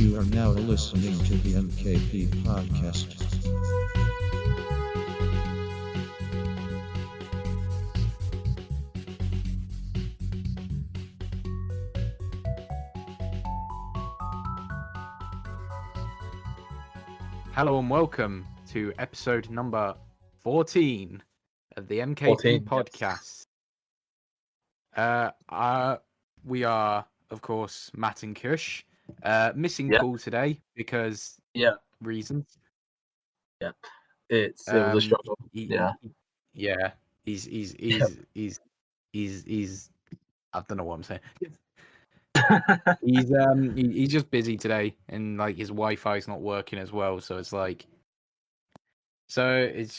You are now listening to the M.K.P Podcast. Hello and welcome to episode number 14 of the M.K.P 14, Podcast. We are, of course, Matt and Kush. Missing Yep. Paul today because reasons. It was a struggle. He's I don't know what I'm saying. He's just busy today, and like his Wi-Fi's not working as well, so it's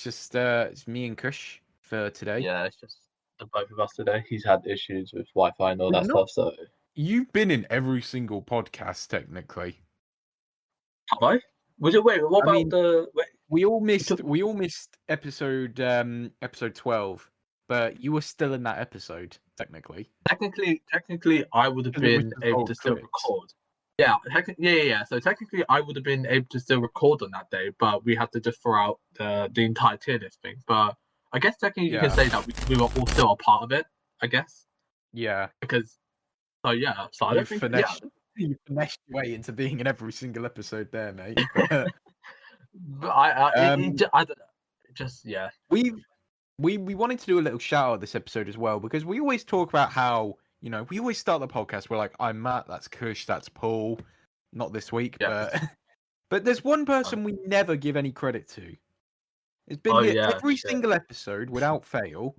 just it's me and Kush for today. Yeah, it's just the both of us today. He's had issues with Wi-Fi and all that No. stuff. So You've been in every single podcast, technically. have I? Was it? Wait, what I about mean, the? Wait, We all missed episode 12, but you were still in that episode, technically. technically, I would have Because it was been just able old to still clips. record. Yeah, yeah. So technically, I would have been able to still record on that day, but we had to just throw out the entire tier list thing. But I guess technically, you can Yeah. say that we were all still a part of it. I guess Yeah. because. So I don't You think. finessed your way into being in every single episode there, mate. But I We wanted to do a little shout out this episode as well, because we always talk about how, we always start the podcast, we're like, I'm Matt, that's Kush, that's Paul. Not this week, but there's one person we never give any credit to. It's been here every single episode without fail.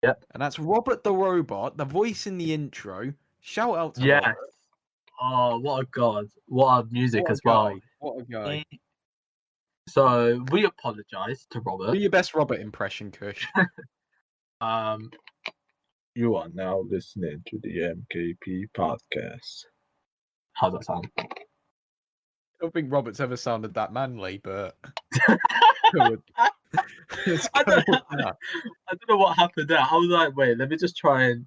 Yep. And that's Robert the Robot, the voice in the intro. Shout out to Yes. Robert. Oh, what a god. What a music What a as well. guy. What a guy. So we apologise to Robert. Do your best Robert impression, Kush. You are now listening to the M.K.P Podcast. How's that sound? I don't think Robert's ever sounded that manly, but I don't know what happened there. I was like, wait, let me just try and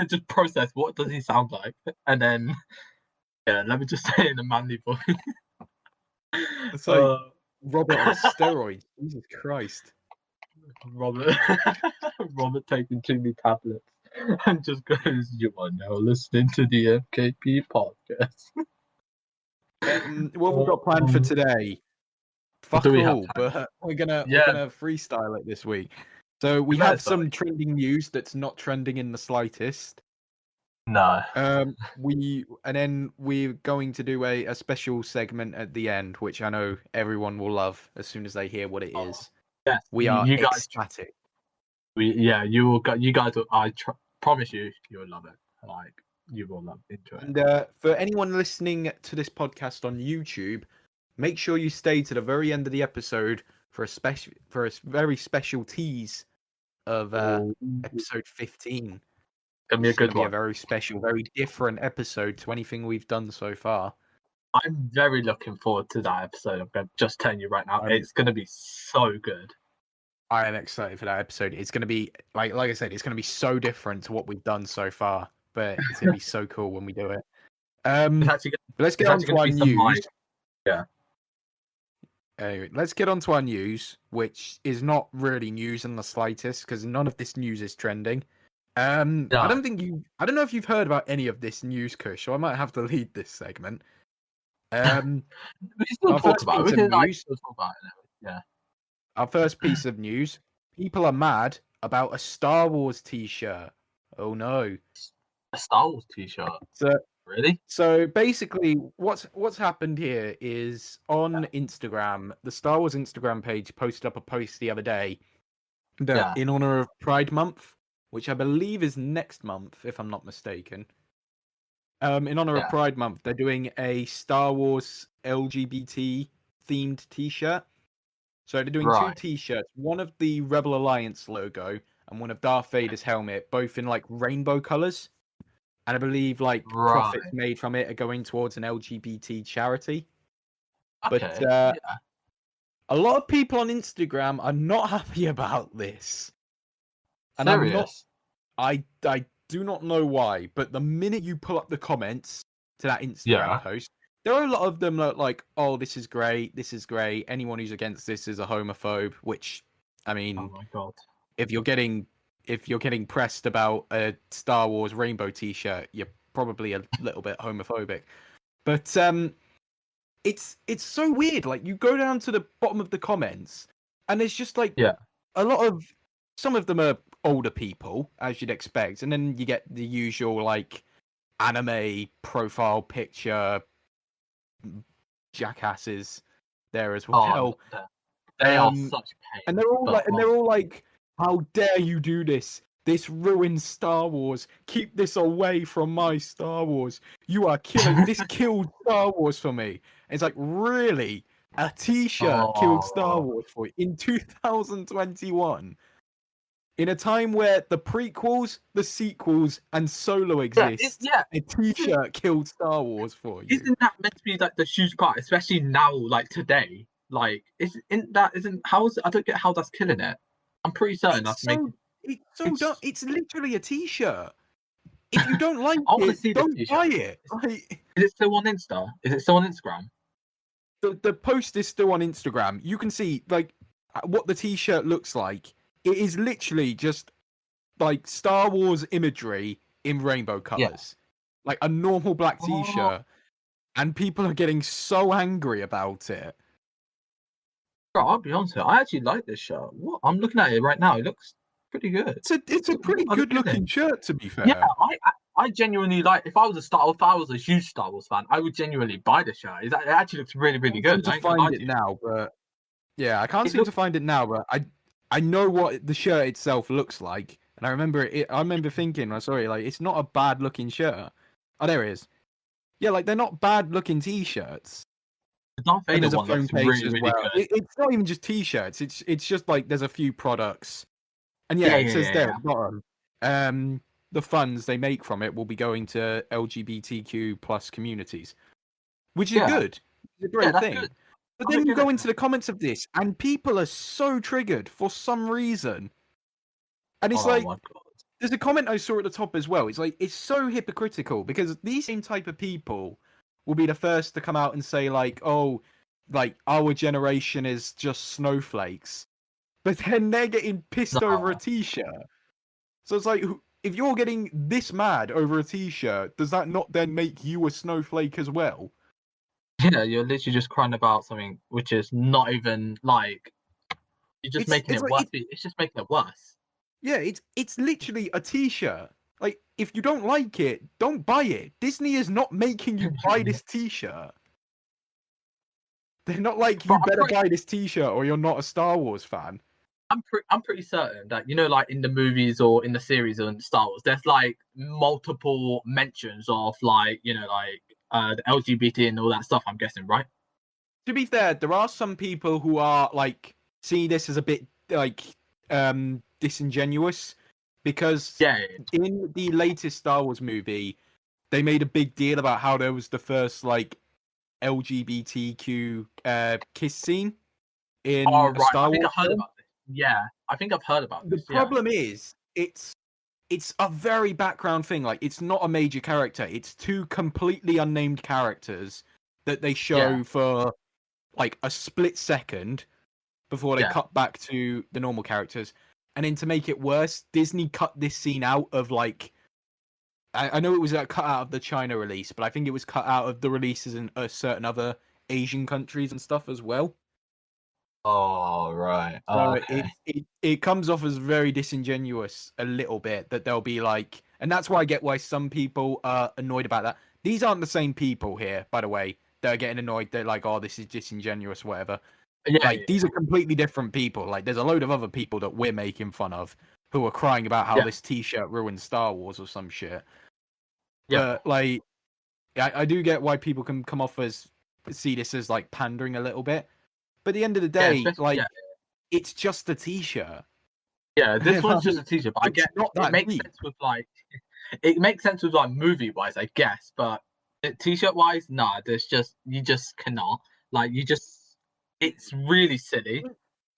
just process what does he sound like, and then let me just say it in a manly voice. It's like Robert on steroids. Jesus Christ. Robert taking too many tablets and just goes, "You are now listening to the MKP podcast." What we've got planned for today? Fuck all, but we're gonna freestyle it this week. So we have some trending news that's not trending in the slightest. No. We're going to do a special segment at the end, which I know everyone will love as soon as they hear what it is. Yes, we are you guys. ecstatic. You will. You guys will. Promise you will love it. Like you will love it. And for anyone listening to this podcast on YouTube, make sure you stay to the very end of the episode for a very special tease of episode 15. Gonna be a good one. A very special, very different episode to anything we've done so far. I'm very looking forward to that episode. I'm just telling you right now, it's going to be so good. I am excited for that episode. It's going to be, like I said, it's going to be so different to what we've done so far, but it's going to be so cool when we do it. Let's get on to our news. Anyway, let's get on to our news, which is not really news in the slightest, because none of this news is trending. I don't know if you've heard about any of this news, Kush, so I might have to lead this segment. We still talk about it. Yeah. Our first piece of news: people are mad about a Star Wars T-shirt. Oh no! A Star Wars T-shirt. Really? So basically, what's happened here is on Instagram, the Star Wars Instagram page posted up a post the other day that in honor of Pride Month, which I believe is next month, if I'm not mistaken. In honor of Pride Month, they're doing a Star Wars LGBT themed T-shirt. So they're doing two T-shirts, one of the Rebel Alliance logo and one of Darth Vader's helmet, both in like rainbow colors. And I believe profits made from it are going towards an LGBT charity. Okay. But a lot of people on Instagram are not happy about this. And Serious? I do not know why, but the minute you pull up the comments to that Instagram post, there are a lot of them that like, oh, this is great, anyone who's against this is a homophobe, which, I mean, Oh my god. if you're getting pressed about a Star Wars rainbow T-shirt, you're probably a little bit homophobic. But it's so weird. Like, you go down to the bottom of the comments, and there's just like a lot of, some of them are older people, as you'd expect, and then you get the usual like anime profile picture jackasses there as well. Oh, they are such pain. And they're all like, how dare you do this? This ruins Star Wars. Keep this away from my Star Wars. You are killing. This killed Star Wars for me. And it's like, really? A T-shirt killed Star Wars for you in 2021? In a time where the prequels, the sequels, and Solo exist, a T-shirt killed Star Wars for you. Isn't that meant to be like the huge part, especially now, like today? Like, I don't get how that's killing it. I'm pretty certain that's making. It's literally a T-shirt. If you don't like it, don't buy it. Like, is it still on Insta? Is it still on Instagram? The post is still on Instagram. You can see like what the T-shirt looks like. It is literally just like Star Wars imagery in rainbow colors, like a normal black T-shirt, and people are getting so angry about it. Bro, I'll be honest with you, I actually like this shirt. What? I'm looking at it right now. It looks pretty good. It's a pretty good looking shirt, to be fair. Yeah, I genuinely like. If I was a huge Star Wars fan, I would genuinely buy the shirt. It actually looks really, really good. I can't seem to find it now, but yeah, I can't seem to find it now. But I know what the shirt itself looks like, and I remember it. I remember thinking, I'm sorry, like it's not a bad looking shirt. Oh, there it is. Yeah, like they're not bad looking T-shirts. And there's a phone page really, as well. It's not even just T-shirts. It's just like there's a few products, and it says there at the bottom, the funds they make from it will be going to LGBTQ plus communities, which is good. It's a great thing. Good. But then you go into the comments of this, and people are so triggered for some reason, and it's like there's a comment I saw at the top as well. It's like it's so hypocritical because these same type of people will be the first to come out and say like, oh, like our generation is just snowflakes, but then they're getting pissed over a T-shirt. So it's like, if you're getting this mad over a T-shirt, does that not then make you a snowflake as well? Yeah, you're literally just crying about something which is not even like, you're just making it worse. It's just making it worse. Yeah, it's literally a T-shirt. Like, if you don't like it, don't buy it. Disney is not making you buy this T-shirt. They're not like, you better buy this T-shirt or you're not a Star Wars fan. I'm pretty certain that, you know, like in the movies or in the series on Star Wars, there's like multiple mentions of like, you know, like the LGBT and all that stuff, I'm guessing, right? To be fair, there are some people who are like, see this as a bit like disingenuous. Because in the latest Star Wars movie, they made a big deal about how there was the first like LGBTQ kiss scene in Star Wars. I think I've heard about this. Yeah, I think I've heard about this. The problem is, it's a very background thing. Like, it's not a major character. It's two completely unnamed characters that they show for like a split second before they cut back to the normal characters. And then to make it worse, Disney cut this scene out of like, I know it was cut out of the China release, but I think it was cut out of the releases in certain other Asian countries and stuff as well. Oh, right. So it comes off as very disingenuous a little bit, that they'll be like, and that's why I get why some people are annoyed about that. These aren't the same people here, by the way, that are getting annoyed. They're like, oh, this is disingenuous, whatever. These are completely different people. Like, there's a load of other people that we're making fun of who are crying about how this T-shirt ruined Star Wars or some shit. But like, I do get why people can come off as see this as like pandering a little bit. But at the end of the day, it's just a T-shirt. Yeah, this one's just a T-shirt. But I get it makes sense with like, it makes sense with like movie wise, I guess. But T-shirt wise, nah. You just cannot. Like, it's really silly.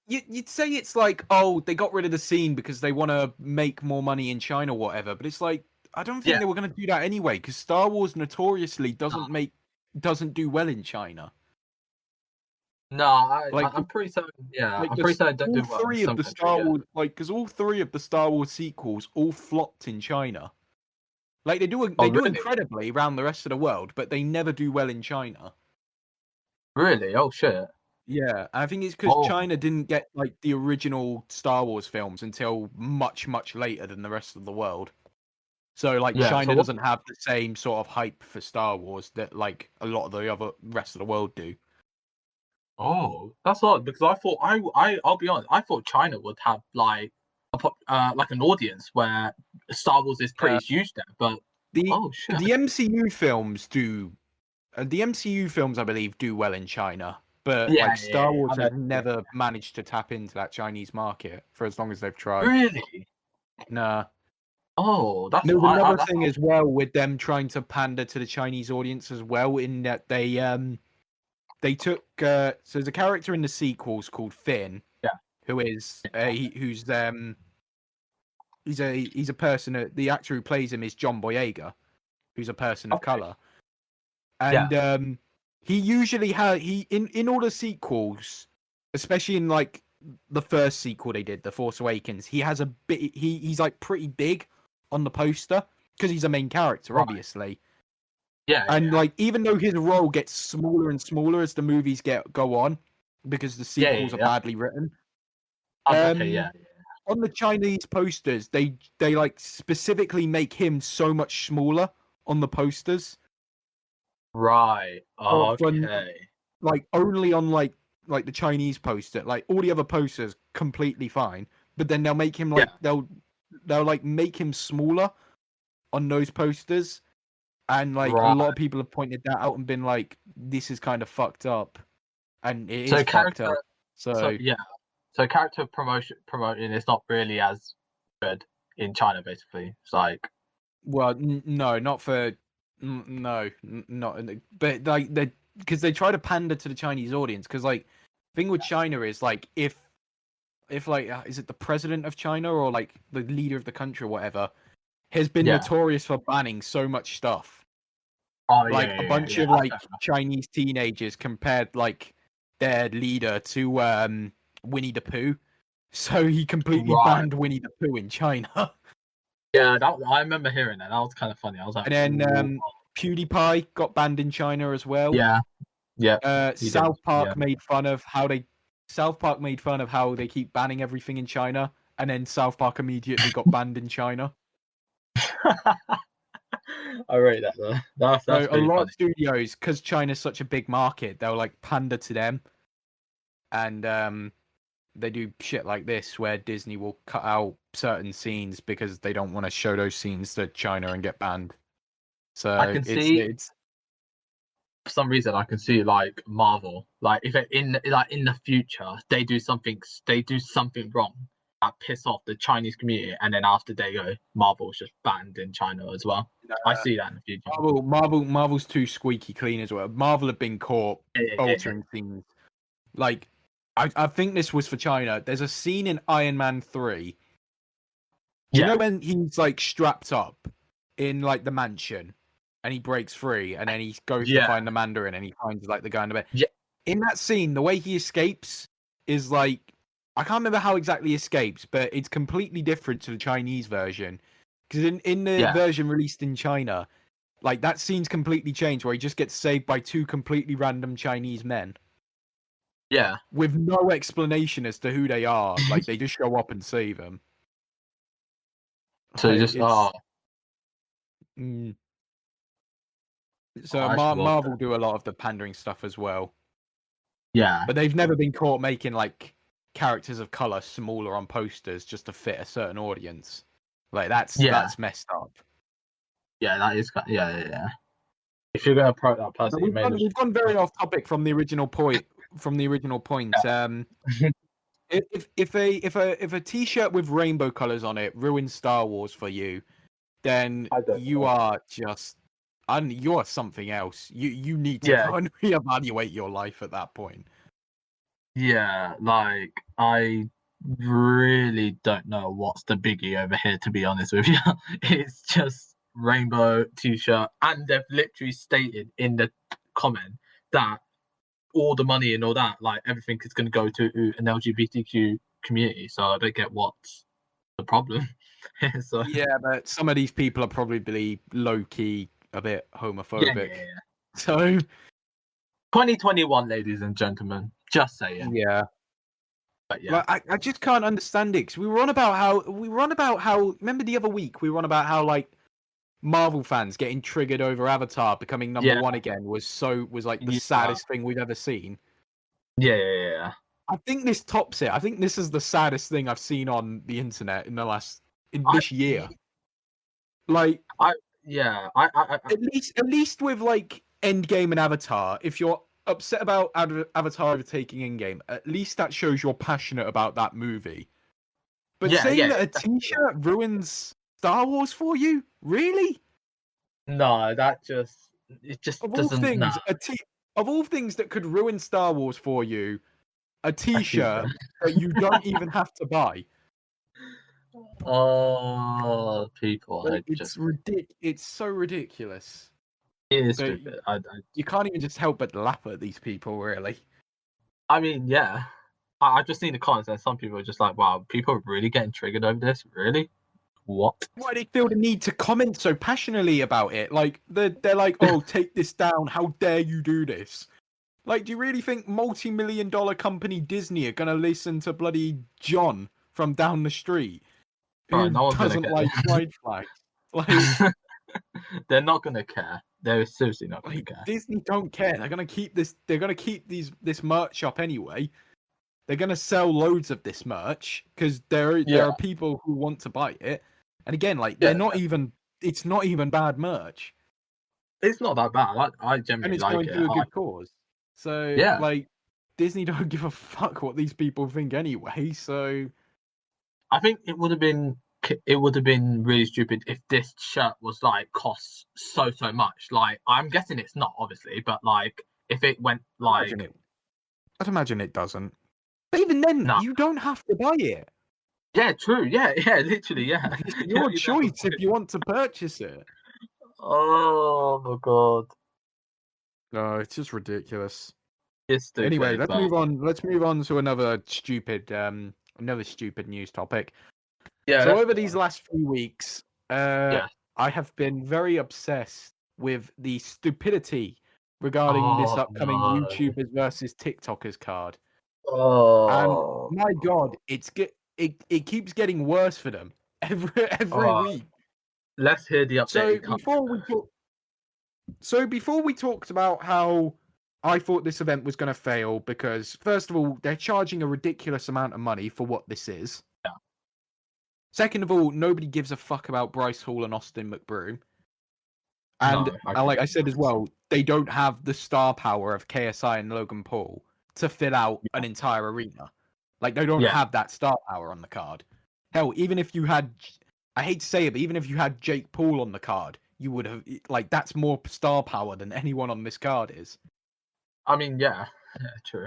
You'd say it's like, oh, they got rid of the scene because they want to make more money in China or whatever. But it's like, I don't think they were going to do that anyway, because Star Wars notoriously doesn't make doesn't do well in China. No, I'm pretty certain. Yeah, Like I'm pretty certain don't do all well in three of some the countries. Star Wars, because all three of the Star Wars sequels all flopped in China. Like they do Really? incredibly around the rest of the world, but they never do well in China. Really? Oh shit. Yeah, I think it's because China didn't get like the original Star Wars films until much, much later than the rest of the world. So like China doesn't have the same sort of hype for Star Wars that like a lot of the other rest of the world do. Oh, that's odd because I thought I'll be honest, I thought China would have like an audience where Star Wars is pretty huge there, but the shit. the MCU films do. The MCU films, I believe, do well in China, but Star Wars has never managed to tap into that Chinese market for as long as they've tried. Really? Nah. Oh, that's another thing as well with them trying to pander to the Chinese audience as well. In that they took so there's a character in the sequels called Finn, who is he's a person. The actor who plays him is John Boyega, who's a person of color. And he usually in all the sequels, especially in like the first sequel they did, The Force Awakens, he has a bit. He's like pretty big on the poster because he's a main character, obviously. And like even though his role gets smaller and smaller as the movies go on, because the sequels are badly written. On the Chinese posters, they like specifically make him so much smaller on the posters. Right. Okay. Like only on like the Chinese poster, like all the other posters completely fine, but then they'll make him like they'll like make him smaller on those posters, and like a lot of people have pointed that out and been like, this is kind of fucked up, and it is fucked up. So character promoting is not really as good in China. Basically, it's like no, not for. No, not. But like because they try to pander to the Chinese audience. Because like, the thing with China is like if like is it the president of China or like the leader of the country or whatever has been notorious for banning so much stuff. A bunch of like Chinese teenagers compared like their leader to Winnie the Pooh, so he completely banned Winnie the Pooh in China. Yeah, I remember hearing that. That was kind of funny. I was like, and then PewDiePie got banned in China as well. South Park made fun of how they keep banning everything in China, and then South Park immediately got banned in China. I rate that though. That's so a lot of studios, because China's such a big market, they'll like pander to them, and they do shit like this where Disney will cut out certain scenes because they don't want to show those scenes to China and get banned. So I can see for some reason I can see like Marvel, like if in the future they do something wrong that piss off the Chinese community, and then after they go, Marvel's just banned in China as well. I see that in the future. Marvel's too squeaky clean as well. Marvel have been caught altering things. Like I think this was for China. There's a scene in Iron Man 3. You know when he's like strapped up in like the mansion and he breaks free and then he goes to find the Mandarin and he finds like the guy in the bed. Yeah. In that scene, the way he escapes is like, I can't remember how exactly he escapes, but it's completely different to the Chinese version. Because in the version released in China, like that scene's completely changed where he just gets saved by two completely random Chinese men. Yeah. With no explanation as to who they are. Like they just show up and save him. So just So Marvel do a lot of the pandering stuff as well. Yeah. But they've never been caught making like characters of color smaller on posters just to fit a certain audience. Like that's messed up. Yeah, that is. Yeah. If you're gonna promote that person, we've gone very off topic from the original point. If a T-shirt with rainbow colors on it ruins Star Wars for you, then you are something else. You need to go and reevaluate your life at that point. Yeah, like I really don't know what's the biggie over here, to be honest with you. It's just rainbow T-shirt, and they've literally stated in the comment that all the money and all that, like everything is going to go to an LGBTQ community. So I don't get what's the problem. So yeah, but some of these people are probably low key a bit homophobic. yeah. So 2021, ladies and gentlemen, just saying. yeah. But yeah, Like, I just can't understand it, because we were on about how remember the other week we were on about how like Marvel fans getting triggered over Avatar becoming number one again was like the saddest thing we've ever seen. Yeah. I think this tops it. I think this is the saddest thing I've seen on the internet in this year. Like I at least with like Endgame and Avatar, if you're upset about Avatar overtaking Endgame, at least that shows you're passionate about that movie. But saying that a T-shirt ruins Star Wars for you, really? No, it just Of all doesn't. things, of all things that could ruin Star Wars for you, a T-shirt that you don't even have to buy. Oh, people! Like, it's so ridiculous. It is stupid. You can't even just help but laugh at these people, really. I mean, yeah. I just seen the comments, and some people are just like, "Wow, people are really getting triggered over this. Really? What? Why they feel the need to comment so passionately about it? Like they're like, "Oh, take this down! How dare you do this?" Like, do you really think multi-million-dollar company Disney are gonna listen to bloody John from down the street who doesn't like pride flags? Like, they're not gonna care. They're seriously not gonna care. Disney don't care. They're gonna keep this. They're gonna keep this merch up anyway. They're gonna sell loads of this merch because there are people who want to buy it. And again, like they're not even. It's not even bad merch. It's not that bad. I genuinely like it. And it's going to a good cause. So like Disney don't give a fuck what these people think anyway. So I think it would have been really stupid if this shirt was like costs so much. Like I'm guessing it's not, obviously, but like if it went like I'd imagine it doesn't. But even then, you don't have to buy it. Yeah, true. Yeah, literally, yeah. It's your choice if you want to purchase it. Oh my god. No, it's just ridiculous. It's stupid, anyway, let's move on. Let's move on to another stupid news topic. Yeah. So over these last few weeks, I have been very obsessed with the stupidity regarding this upcoming YouTubers versus TikTokers card. Oh. And my god, it keeps getting worse for them every week. Let's hear the update. So before we talked about how I thought this event was going to fail because, first of all, they're charging a ridiculous amount of money for what this is. Yeah. Second of all, nobody gives a fuck about Bryce Hall and Austin McBroom. And like I said as well, they don't have the star power of KSI and Logan Paul to fill out an entire arena. Like, they don't have that star power on the card. Hell, even if you had, I hate to say it, but even if you had Jake Paul on the card, you would have, like, that's more star power than anyone on this card is. I mean, yeah, true.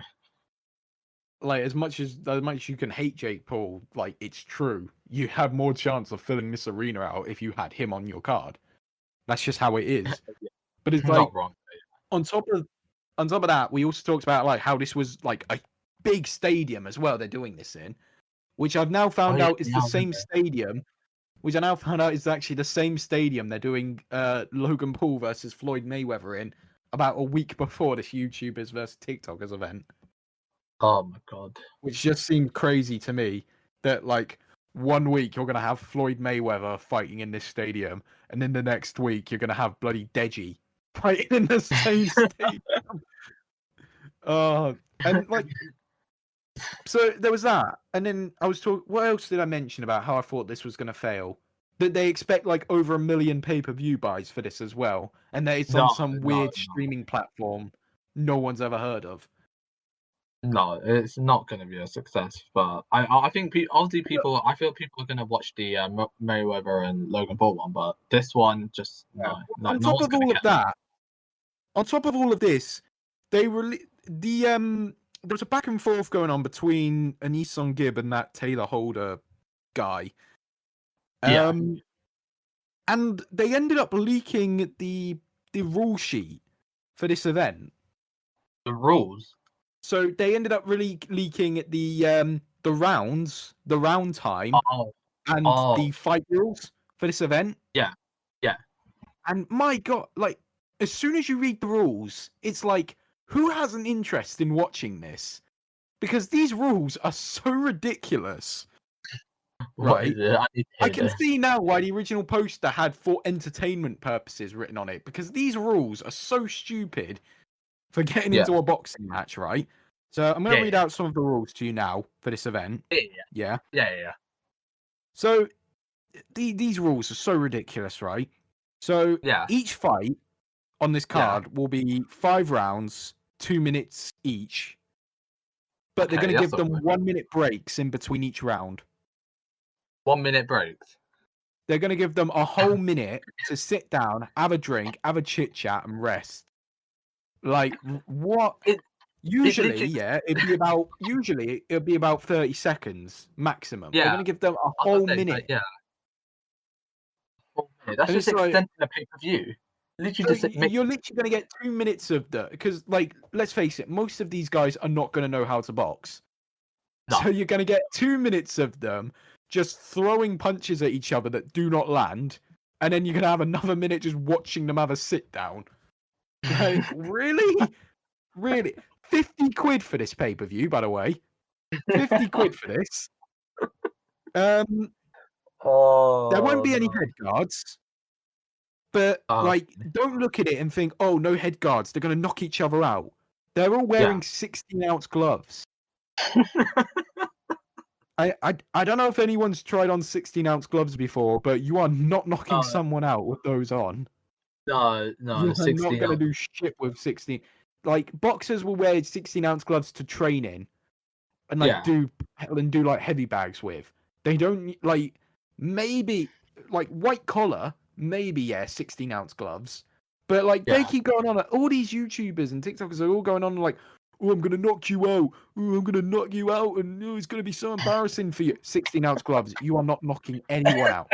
Like, as much as you can hate Jake Paul, like, it's true. You have more chance of filling this arena out if you had him on your card. That's just how it is. But it's like, not wrong. On top of that, we also talked about like how this was like a big stadium as well. They're doing this in, which I've now found out is the same stadium. Which I now found out is actually the same stadium they're doing Logan Paul versus Floyd Mayweather in about a week before this YouTubers versus TikTokers event. Oh my god! Which just seemed crazy to me that like 1 week you're gonna have Floyd Mayweather fighting in this stadium, and then the next week you're gonna have bloody Deji fighting in the same stadium. And like, so there was that, and then I was talking. What else did I mention about how I thought this was gonna fail? That they expect like over 1 million pay-per-view buys for this as well, and that it's on some weird streaming platform no one's ever heard of. No, it's not going to be a success. But I think obviously people. I feel people are going to watch the Mayweather and Logan Paul one, but this one just no. On top of all of that, on top of all of this, they there was a back and forth going on between Anis Song Gibb and that Taylor Holder guy. And they ended up leaking the rule sheet for this event. The rules. So they ended up really leaking the round time, and the fight rules for this event. Yeah. And my God, like, as soon as you read the rules, it's like, who has an interest in watching this? Because these rules are so ridiculous. What is it? I can see now why the original poster had for entertainment purposes written on it, because these rules are so stupid for getting into a boxing match, right? So I'm going to read out some of the rules to you now for this event. Yeah. So these rules are so ridiculous, right? So each fight on this card will be 5 rounds, 2 minutes each. But they're going to give them 1 minute breaks in between each round. 1 minute breaks? They're going to give them a whole minute to sit down, have a drink, have a chit chat, and rest. Like, what? Usually, it'd be about 30 seconds maximum. They're going to give them a whole minute. That's just extending the pay-per-view. You're literally going to get 2 minutes of that, because, like, let's face it, most of these guys are not going to know how to box. No. So you're going to get 2 minutes of them just throwing punches at each other that do not land, and then you're going to have another minute just watching them have a sit down. Like, really? Really? 50 quid for this pay-per-view, by the way. 50 quid for this. There won't be any head guards. But, like, don't look at it and think, oh, no head guards. They're going to knock each other out. They're all wearing 16-ounce gloves. I don't know if anyone's tried on 16-ounce gloves before, but you are not knocking someone out with those on. No. You're not going to do shit with 16. Like, boxers will wear 16-ounce gloves to train in and, like, do like, heavy bags with. They don't, like, maybe, like, white collar... Maybe 16-ounce gloves, but like they keep going on. All these YouTubers and TikTokers are all going on like, "Oh, I'm gonna knock you out. Oh, I'm gonna knock you out, and it's gonna be so embarrassing for you." 16-ounce gloves. You are not knocking anyone out.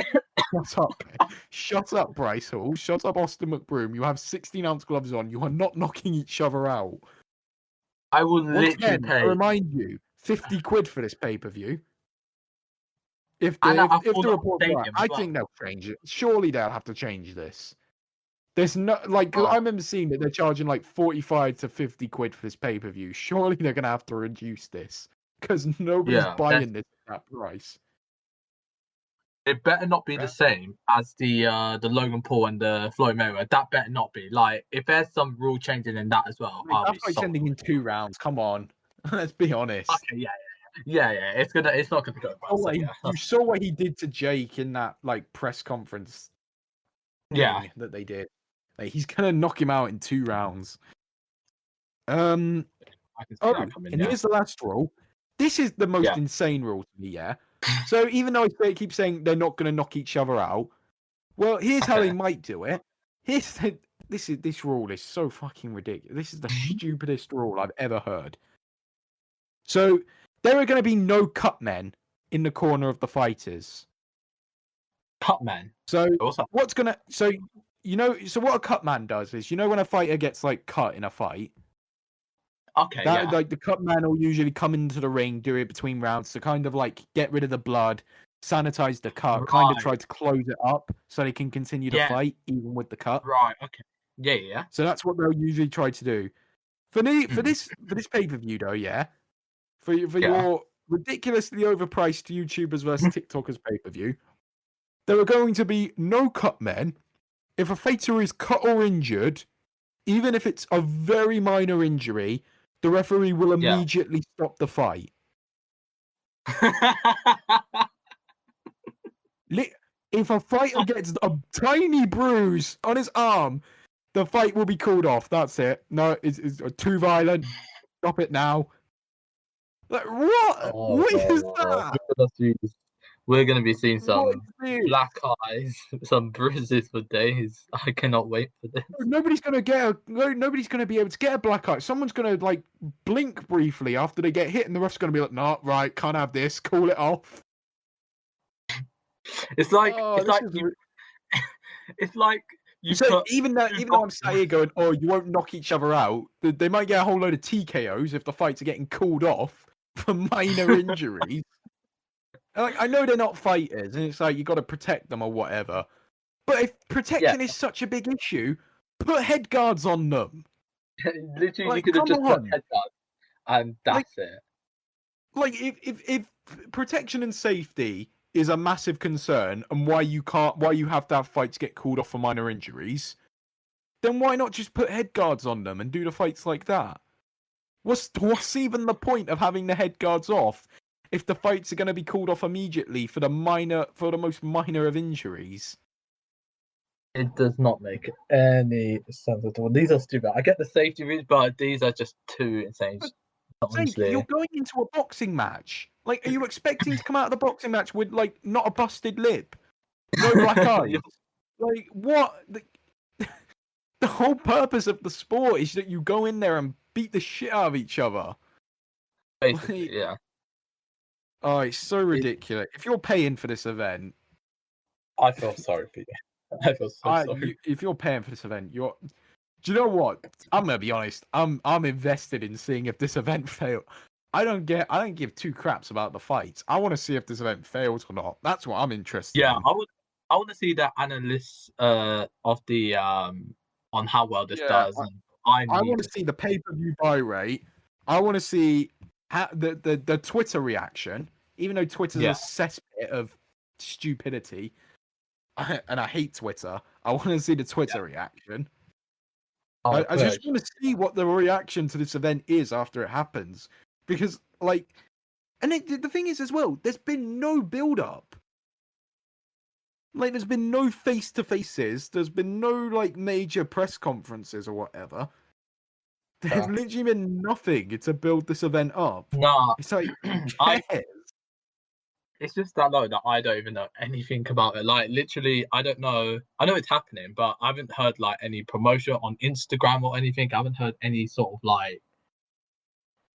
Shut up, Bryce Hall. Shut up, Austin McBroom. You have 16-ounce gloves on. You are not knocking each other out. I will literally pay. I remind you, 50 quid for this pay-per-view. If the report, I think they'll change it. Surely they'll have to change this. There's no I remember seeing that they're charging like 45 to 50 quid for this pay-per-view. Surely they're gonna have to reduce this because nobody's buying this at that price. It better not be the same as the Logan Paul and the Floyd Mayweather. That better not be. Like, if there's some rule changing in that as well, that's like sending in 2 rounds. Come on, let's be honest. Okay, yeah. It's not gonna go. You saw what he did to Jake in that like press conference. That they did. Like, he's gonna knock him out in 2 rounds. And here's the last rule. This is the most insane rule to me. Yeah. So even though I keep saying they're not gonna knock each other out, well, here's how they might do it. This rule is so fucking ridiculous. This is the stupidest rule I've ever heard. So there are going to be no cut men in the corner of the fighters. Cut men. So what a cut man does is, when a fighter gets like cut in a fight. Okay. Like the cut man will usually come into the ring, do it between rounds to kind of like get rid of the blood, sanitize the cut, kind of try to close it up so they can continue to fight even with the cut. Right. Okay. Yeah. So that's what they'll usually try to do. For this pay-per-view though, for your ridiculously overpriced YouTubers versus TikTokers pay-per-view, there are going to be no cut men. If a fighter is cut or injured, even if it's a very minor injury, the referee will immediately stop the fight. If a fighter gets a tiny bruise on his arm, the fight will be called off. That's it. No, it's too violent. Stop it now. Like, what? What is that? We're going to be seeing some black eyes, some bruises for days. I cannot wait for this. Nobody's going to be able to get a black eye. Someone's going to like blink briefly after they get hit, and the ref's going to be like, "No, right, can't have this. Call it off." It's like Even though I'm sat here going, oh, you won't knock each other out, they might get a whole load of TKOs if the fights are getting called off for minor injuries. Like, I know they're not fighters, and it's like you got to protect them or whatever. But if protection is such a big issue, put head guards on them. Literally, you could have just put head guards, and that's it. Like, if protection and safety is a massive concern, and why you have to have fights get called off for minor injuries, then why not just put head guards on them and do the fights like that? What's even the point of having the head guards off if the fights are going to be called off immediately for the most minor of injuries? It does not make any sense at all. These are stupid. I get the safety reasons, but these are just too insane. Honestly, you're going into a boxing match. Like, are you expecting to come out of the boxing match with like not a busted lip, no black eyes? Like, what? The whole purpose of the sport is that you go in there and beat the shit out of each other. Basically, like, yeah. Oh, it's so ridiculous. If you're paying for this event, I feel sorry for you. I feel so sorry. If you're paying for this event, do you know what? I'm gonna be honest. I'm invested in seeing if this event fails. I don't give two craps about the fights. I want to see if this event fails or not. That's what I'm interested in. I want to see the analysts of the on how well this does. I want to see the pay-per-view buy rate. I want to see the Twitter reaction. Even though Twitter's a cesspit of stupidity, and I hate Twitter, I want to see the Twitter reaction. I just want to see what the reaction to this event is after it happens. Because, like, and the thing is as well, there's been no build-up. Like, there's been no face-to-faces. There's been no, like, major press conferences or whatever. There's literally been nothing to build this event up. Nah. It's like, it's just that I don't even know anything about it. Like, literally, I don't know. I know it's happening, but I haven't heard, like, any promotion on Instagram or anything. I haven't heard any sort of, like,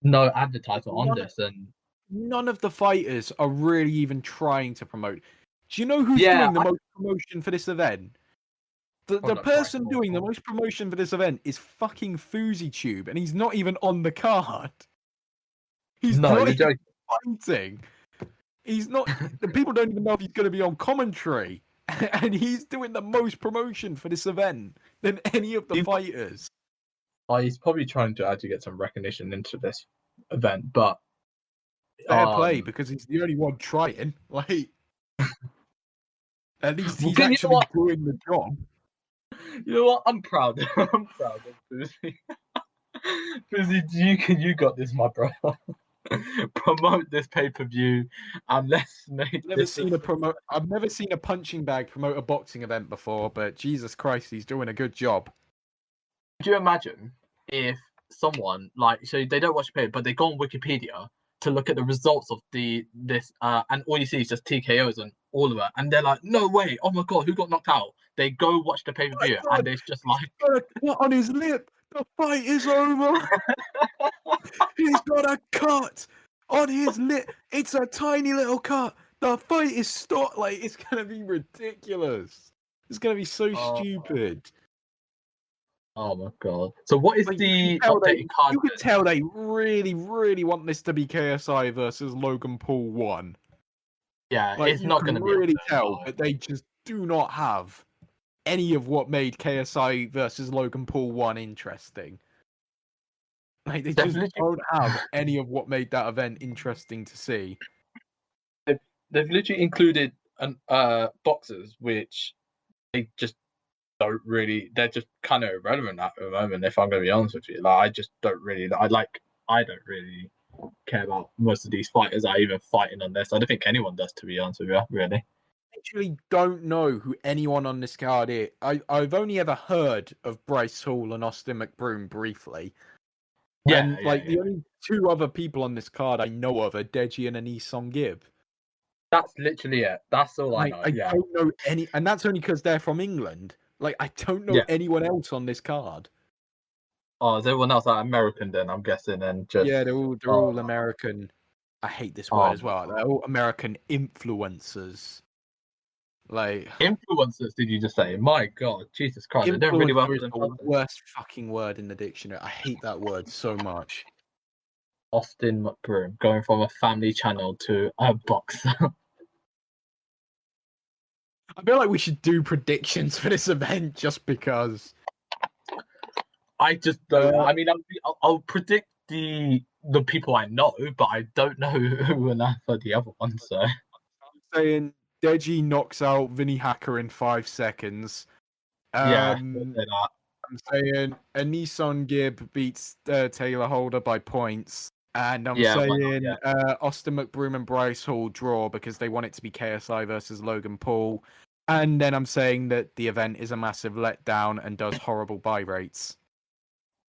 no advertisement on this. And none of the fighters are really even trying to promote. Do you know who's doing the most promotion for this event? The person doing the most promotion for this event is fucking FouseyTube, and he's not even on the card. He's not even fighting. He's not. The people don't even know if he's going to be on commentary, and he's doing the most promotion for this event than any of the fighters. He's probably trying to actually get some recognition into this event, but fair play, because he's the only one trying. Like, at least he's actually doing the job. You know what? I'm proud. I'm proud of Fousey. Fousey, you got this, my brother. Promote this pay-per-view, and let's make. I've never seen a punching bag promote a boxing event before, but Jesus Christ, he's doing a good job. Could you imagine if someone so they don't watch pay, but they go on Wikipedia to look at the results of this, and all you see is just TKOs and all of it, and they're like, "No way! Oh my god, who got knocked out?" They go watch the pay-per-view, and it's just like, "Cut on his lip. The fight is over. He's got a cut on his lip. It's a tiny little cut. The fight is stopped." Like, it's gonna be ridiculous. It's gonna be so stupid. Oh my god! So what is the updated card? You can tell they really, really want this to be KSI versus Logan Paul 1. Yeah, it's not going to be. Really tell that they just do not have any of what made KSI versus Logan Paul 1 interesting. Like, they just don't have any of what made that event interesting to see. They've literally included boxers, which they just don't really. They're just kind of irrelevant at the moment. If I'm going to be honest with you, like, I just don't really. I don't really care about most of these fighters are even fighting on this. I don't think anyone does, to be honest with you. Really. I actually don't know who anyone on this card is. I've only ever heard of Bryce Hall and Austin McBroom briefly. The only two other people on this card I know of are Deji and Anise Songib. That's literally it. That's all I know. I don't know any, and that's only because they're from England. Like, I don't know anyone else on this card. Oh, is everyone else American then? I'm guessing, and just they're all American. I hate this word as well. They're all American influencers. Like, influencers, did you just say? My God, Jesus Christ, they're doing really well influencer for is the themselves. worst fucking word in the dictionary. I hate that word so much. Austin McBroom going from a family channel to a boxer. I feel like we should do predictions for this event just because. I just don't. I mean, I'll predict the people I know, but I don't know who enough for the other ones. So I'm saying Deji knocks out Vinny Hacker in 5 seconds. yeah, we'll say that. I'm saying a Nissan Gibb beats Taylor Holder by points. And I'm saying Austin McBroom and Bryce Hall draw because they want it to be KSI versus Logan Paul. And then I'm saying that the event is a massive letdown and does horrible buy rates.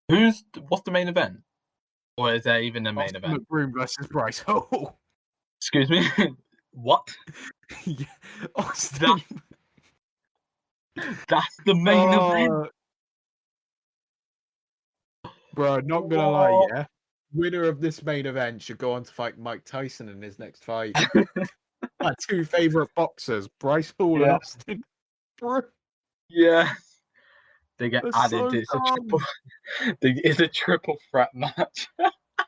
What's the main event? Or is there even a main Austin event? McBroom versus Bryce Hall. Excuse me? What? Yeah, Austin. That's the main event. Bro, not gonna lie, yeah. Winner of this main event should go on to fight Mike Tyson in his next fight. My 2 favorite boxers, Bryce Hall and Austin. Bro. Yeah. They get That's added. so It's a triple threat match.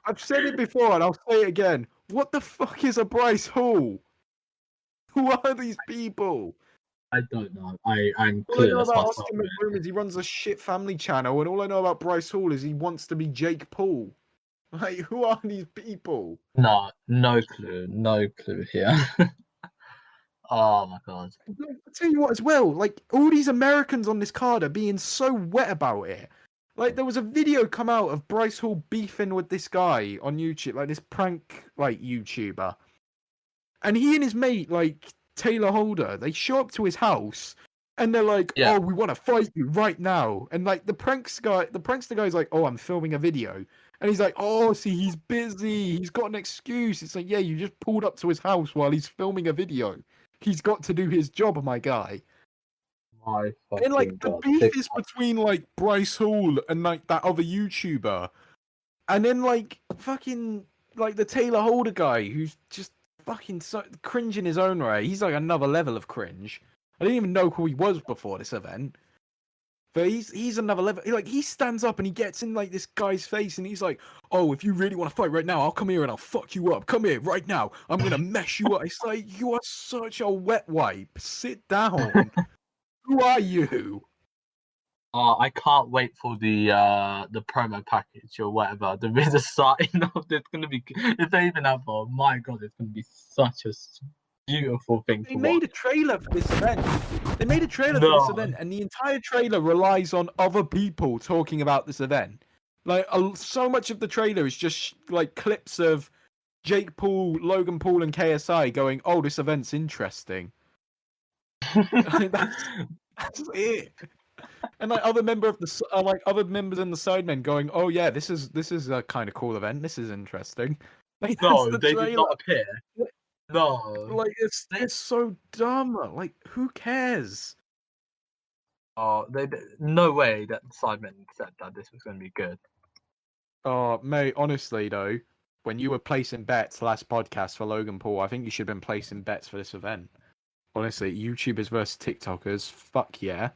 I've said it before and I'll say it again. What the fuck is a Bryce Hall? Who are these people? I don't know. I'm All I know clueless about myself. Austin McBroom is he runs a shit family channel, and all I know about Bryce Hall is he wants to be Jake Paul. Like, who are these people? No clue here. Oh my God. I'll tell you what as well, like, all these Americans on this card are being so wet about it. Like, there was a video come out of Bryce Hall beefing with this guy on YouTube, like this prank, like, YouTuber. And he and his mate, like, Taylor Holder, they show up to his house and they're like, oh, we want to fight you right now. And like the prankster guy's like, oh, I'm filming a video. And he's like, oh, see, he's busy. He's got an excuse. It's like, yeah, you just pulled up to his house while he's filming a video. He's got to do his job, my guy. And like the beef is between like Bryce Hall and like that other YouTuber. And then like fucking like the Taylor Holder guy who's just fucking so cringe in his own way. He's like another level of cringe. I didn't even know who he was before this event. But he's another level. Like he stands up and he gets in like this guy's face and he's like, "Oh, if you really want to fight right now, I'll come here and I'll fuck you up. Come here right now. I'm gonna mess you up." It's like you are such a wet wipe. Sit down. Who are you? I can't wait for the promo package or whatever. There is a site. There's gonna be. If they even have one, my God, it's gonna be such a beautiful thing. They made a trailer for this event. They made a trailer for this event, and the entire trailer relies on other people talking about this event. Like so much of the trailer is just like clips of Jake Paul, Logan Paul, and KSI going, "Oh, this event's interesting." Like, that's it. And like other members in the sidemen going, "Oh yeah, this is a kind of cool event. This is interesting." Like, no, they did not appear. No, like it's so dumb. Like, who cares? Oh, no way that Sidemen said that this was going to be good. Oh, mate, honestly though, when you were placing bets last podcast for Logan Paul, I think you should have been placing bets for this event. Honestly, YouTubers versus TikTokers, fuck yeah.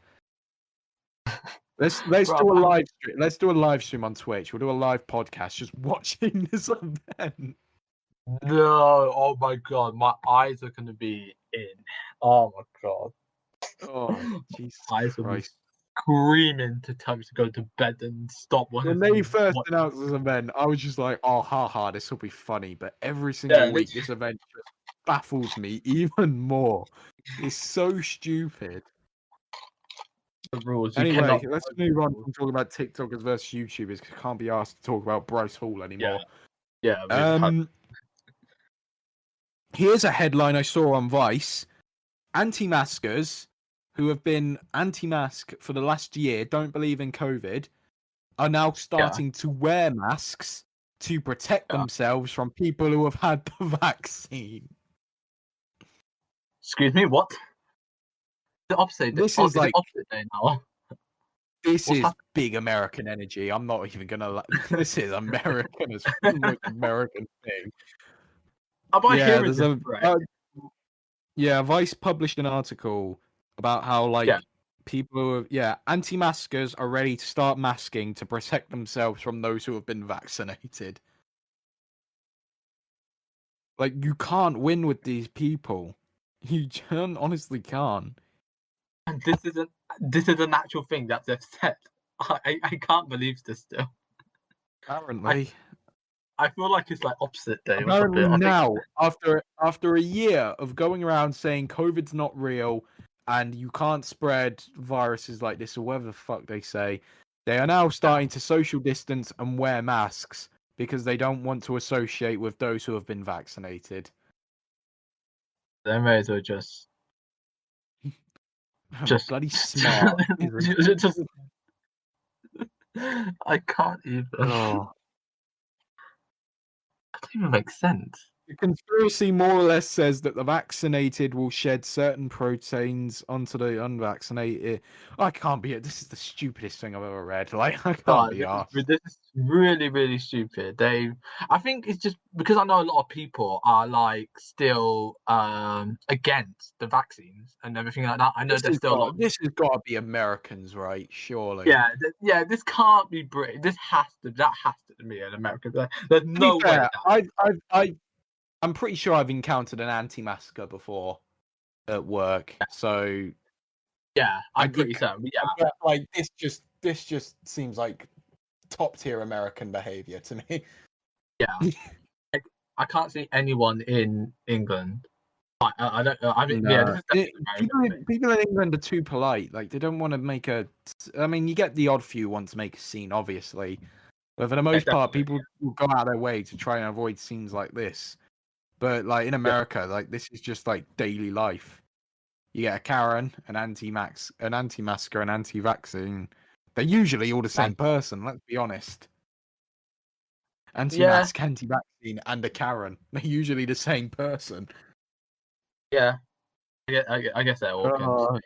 Let's do a live stream. Let's do a live stream on Twitch. We'll do a live podcast just watching this event. No, oh my God, my eyes are going to be in. Oh my God. Oh, Jesus eyes will be Christ. screaming to tell me to go to bed and stop When they first announced this event, I was just like, oh, haha, this will be funny. But every single week, this event just baffles me even more. It's so stupid. The rules. Anyway, let's move on from talking about TikTokers versus YouTubers because I can't be asked to talk about Bryce Hall anymore. Yeah. Here's a headline I saw on Vice. Anti-maskers who have been anti-mask for the last year, don't believe in COVID, are now starting to wear masks to protect themselves from people who have had the vaccine. Excuse me, what? The opposite. This is like opposite day now. This is big American energy. I'm not even gonna. This is American as the most American thing. Am I hearing this right? Yeah, Vice published an article about how people, anti-maskers are ready to start masking to protect themselves from those who have been vaccinated. Like, you can't win with these people. You honestly can't. And this is an actual thing that they've said. I can't believe this still. Apparently. I feel like it's like opposite day or Apparently something. now, after a year of going around saying COVID's not real and you can't spread viruses like this or whatever the fuck they say, they are now starting to social distance and wear masks because they don't want to associate with those who have been vaccinated. They may as well just bloody smart. just I can't even. Oh. That doesn't even make sense. The conspiracy more or less says that the vaccinated will shed certain proteins onto the unvaccinated. I can't be it. This is the stupidest thing I've ever read. Like, I can't be asked. This is really, really stupid. I think it's just because I know a lot of people are like still against the vaccines and everything like that. I know there's still a lot. This has got to be Americans, right? Surely. Yeah. This can't be British. That has to be an American. There's no way. I'm pretty sure I've encountered an anti-masker before at work, so yeah, I'm pretty certain. Yeah, like this just seems like top tier American behavior to me. Yeah, I can't see anyone in England. I don't know. I mean, no. People in England are too polite. Like they don't want to make a. I mean, you get the odd few want to make a scene, obviously, but for the most part, people will go out of their way to try and avoid scenes like this. But like in America, like this is just like daily life. You get a Karen, an anti-masker, an anti-vaccine. They're usually all the same person. Let's be honest. Anti-mask, anti-vaccine, and a Karen. They're usually the same person. Yeah, I guess they're all into a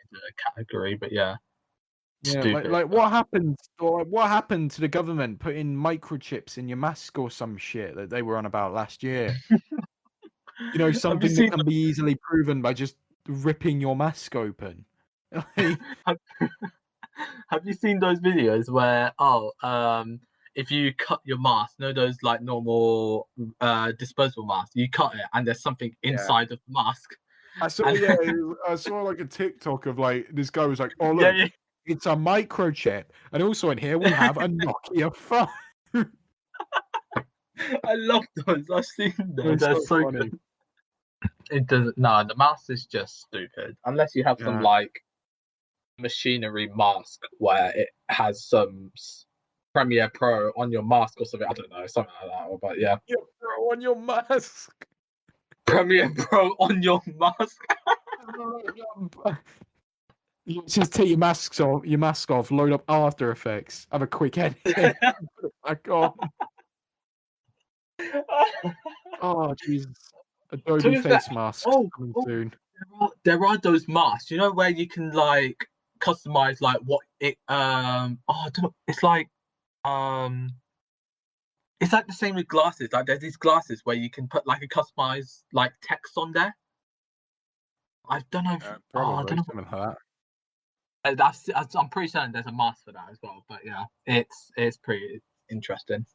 category, but yeah. Yeah, like what happened? Or what happened to the government putting microchips in your mask or some shit that they were on about last year? You know, something that can be easily proven by just ripping your mask open. Have you seen those videos where if you cut your mask, those like normal disposable masks, you cut it and there's something inside of the mask. I saw I saw like a TikTok of like this guy was like, oh look, it's a microchip, and also in here we have a Nokia phone. I love those. I've seen those. They're so funny. Good. It doesn't. No, the mask is just stupid. Unless you have some like machinery mask where it has some Premiere Pro on your mask or something. I don't know, something like that. But yeah, Pro on your mask. Premiere Pro on your mask. You just take your mask off, load up After Effects, have a quick edit. Back on. Oh Jesus. Adobe face mask coming soon. There are those masks, you know, where you can like customize like what it I don't know, it's like the same with glasses. Like there's these glasses where you can put like a customized like text on there. I don't know if I don't know something like that. I'm pretty certain there's a mask for that as well, but yeah, it's pretty interesting.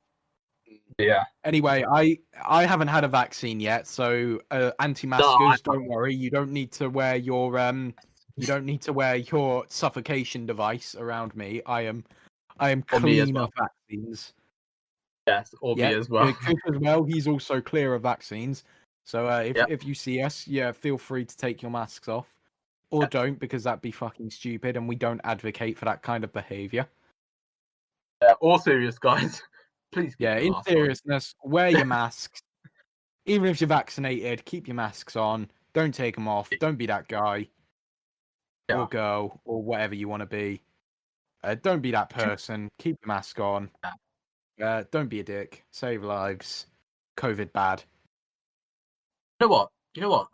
Yeah. Anyway, I haven't had a vaccine yet, so anti-maskers, don't worry. You don't need to wear your suffocation device around me. I am clean of vaccines. Yes, Orby as well. As well, he's also clear of vaccines. So if you see us, feel free to take your masks off, or don't, because that'd be fucking stupid, and we don't advocate for that kind of behavior. Yeah, all serious, guys. Please. In seriousness, wear your masks. Even if you're vaccinated, keep your masks on. Don't take them off. Don't be that guy or girl or whatever you want to be. Don't be that person. Keep your mask on. Don't be a dick. Save lives. COVID bad. You know what?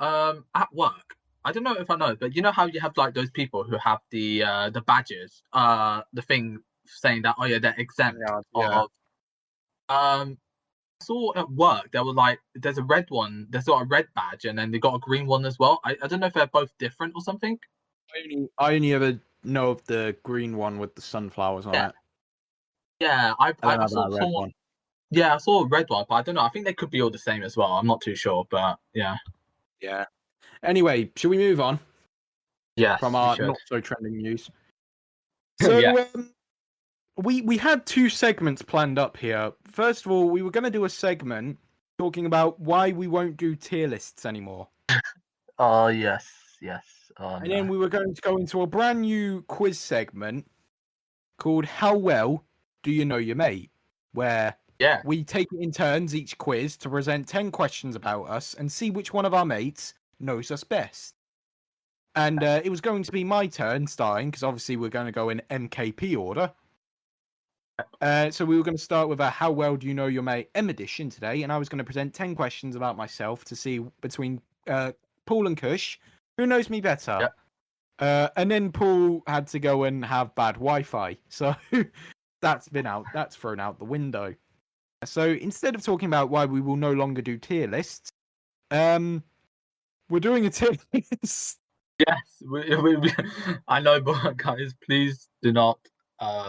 At work, I don't know if I know, but you know how you have like those people who have the badges, the thing saying that they're exempt of. saw at work there were like there's a red one, there's got a red badge, and then they got a green one as well. I don't know if they're both different or something. I only ever know of the green one with the sunflowers on it. Yeah, I don't I know saw that red someone. one. Yeah, I saw a red one, but I don't know. I think they could be all the same as well. I'm not too sure, but yeah. Yeah. Anyway, should we move on Yes, from we our should. not so trending news? So Yeah. we had two segments planned up here. First of all, we were going to do a segment talking about why we won't do tier lists anymore. Oh yes. Oh, and then we were going to go into a brand new quiz segment called How Well Do You Know Your Mate? Where we take it in turns each quiz to present 10 questions about us and see which one of our mates knows us best. And it was going to be my turn starting, because obviously we're going to go in M.K.P order. So we were going to start with a How Well Do You Know Your Mate M edition today, and I was going to present 10 questions about myself to see between Paul and Kush, who knows me better. And then Paul had to go and have bad Wi-Fi, so that's thrown out the window. So instead of talking about why we will no longer do tier lists, we're doing a tier list. Yes, I know, but guys, please do not.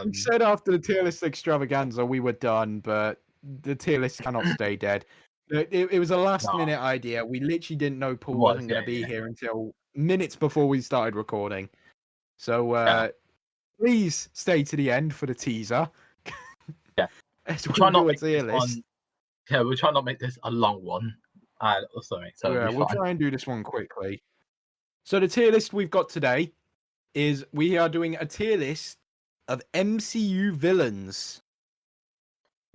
We said after the tier list extravaganza we were done, but the tier list cannot stay dead. It was a last-minute idea. We literally didn't know Paul wasn't going to be here until minutes before we started recording. So please stay to the end for the teaser. Yeah, we'll try not to make tier list. We'll try not make this a long one. Sorry. So we'll try and do this one quickly. So the tier list we've got today is we are doing a tier list of MCU villains.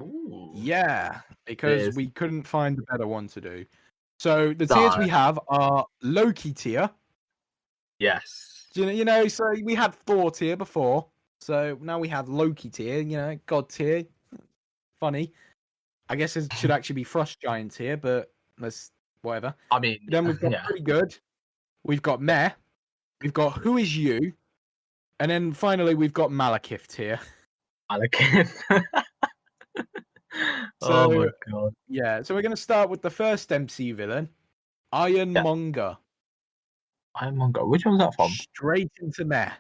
Ooh. Yeah, because we couldn't find a better one to do. So the tiers we have are Loki tier. Yes. You know, so we had Thor tier before. So now we have Loki tier, you know, God tier. Funny. I guess it should actually be Frost Giant tier, but let's whatever. I mean, then we've got Pretty Good. We've got Meh. We've got Who Is You? And then finally we've got Malekith tier. Malekith. So, oh my god. Yeah, so we're going to start with the first MCU villain, Ironmonger. Ironmonger. Which one's that from? Straight into Meh.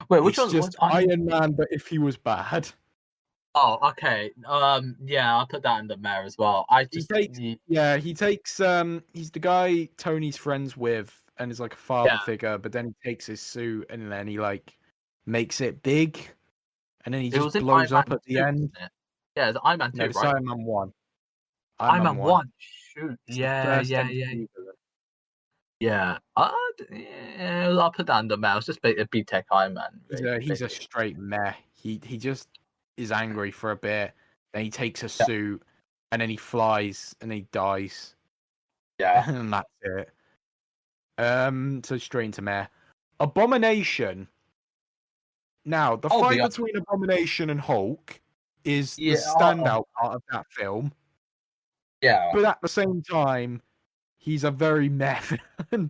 Wait, which one's just Iron Man, but if he was bad. Oh, okay. Yeah, I'll put that in the Meh as well. He takes. He's the guy Tony's friends with, and is like a father figure. But then he takes his suit, and then he like makes it big, and then he just blows up at the end. Yeah, it's Iron Man 2, it's right? Iron Man 1. Iron Man 1. Shoot. Yeah. I'll put that in the Meh. It's just a B-Tech Iron Man. Really, he's a straight Meh. He just is angry for a bit, then he takes a suit, and then he flies, and he dies. Yeah. And that's it. So straight into Meh. Abomination. Now, the fight between Abomination and Hulk is the standout part of that film. Yeah. But at the same time, he's a very Meh villain.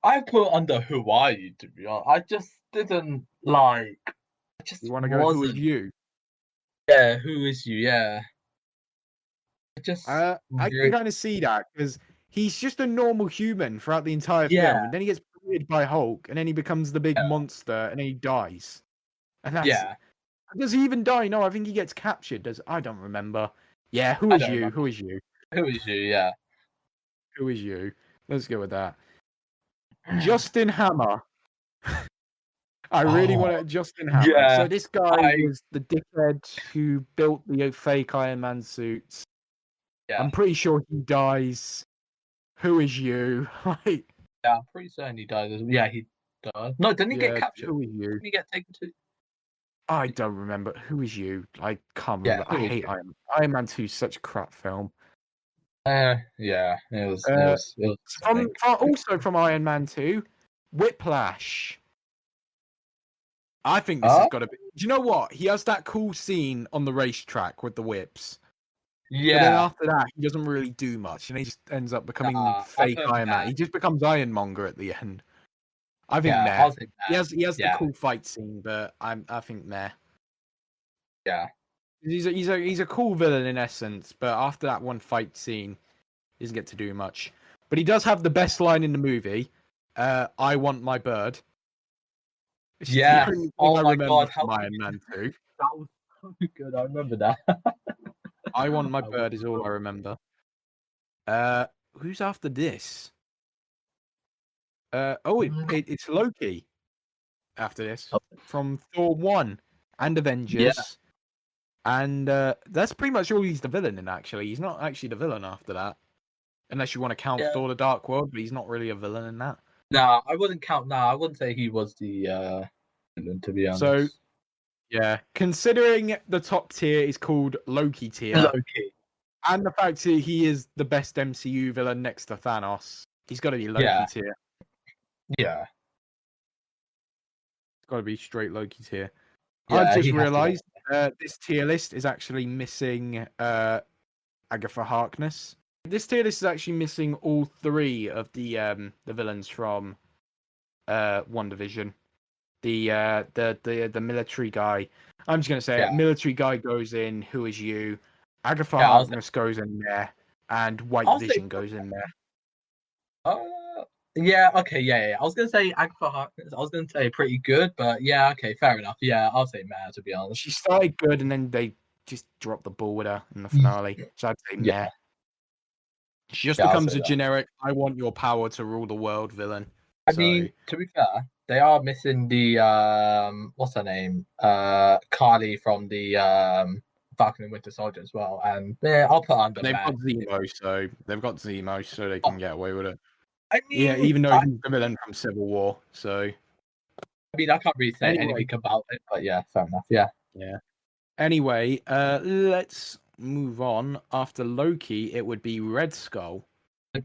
I put under Who Are You, to be honest. I just didn't like... You want to go Who Is You? Yeah, Who Is You, yeah. I can kind of see that, because he's just a normal human throughout the entire film, and then he gets created by Hulk, and then he becomes the big monster, and then he dies. And that's... Does he even die? No, I think he gets captured. I don't remember. Yeah, Who Is You? Who Is You? Who Is You, yeah. Who Is You? Let's go with that. Justin Hammer. I really want to Justin Hammer. Yeah, so this guy was the dickhead who built the fake Iron Man suits. Yeah. I'm pretty sure he dies. Who Is You? Right. Yeah, I'm pretty certain he dies. Yeah, he dies. No, didn't he get captured? Who Is You? Didn't he get taken to? I don't remember. Who Is You? I can't remember. I hate Iron Man 2 is such a crap film. Yeah, it was also from Iron Man 2, Whiplash. I think this has got to be... Do you know what? He has that cool scene on the racetrack with the whips. Yeah. But then after that, he doesn't really do much, and he just ends up becoming fake Iron Man. He just becomes Ironmonger at the end. I think Meh. He has the cool fight scene, but I think Meh. Yeah. He's a cool villain in essence, but after that one fight scene, he doesn't get to do much. But he does have the best line in the movie. I want my bird. Which is the only thing Oh I my remember god, from Iron Man 2. that was so good. I remember that. I want my bird is all I remember. Who's after this? It's Loki. After this, from Thor 1 and Avengers. And that's pretty much all he's the villain in, actually. He's not actually the villain after that. Unless you want to count Thor the Dark World, but he's not really a villain in that. Nah, I wouldn't say he was the villain, to be honest. So, yeah. Considering the top tier is called Loki tier. Loki. And the fact that he is the best MCU villain next to Thanos, he's got to be Loki tier. Yeah. It's got to be straight Loki tier. Yeah, I've just realised this tier list is actually missing Agatha Harkness. This tier list is actually missing all three of the villains from WandaVision. The military guy. I'm just gonna say it. Military guy goes in. Who is you? Agatha Harkness goes in there, and White Vision goes in there. Yeah, okay, yeah. I was gonna say Agatha Harkness. I was gonna say pretty good, but yeah, okay, fair enough. Yeah, I'll say Mare, to be honest. She started good, and then they just dropped the ball with her in the finale. So I'd say Mare. She just becomes a generic, I want your power to rule the world villain. I mean, to be fair, they are missing the what's her name? Carly from the Falcon and Winter Soldier as well. And I'll put under They've Mare. got Zemo, so they can get away with it. I mean, even though he's the villain from Civil War, so I mean, I can't really say anything about it, but yeah, fair enough. Yeah. Anyway, let's move on. After Loki, it would be Red Skull.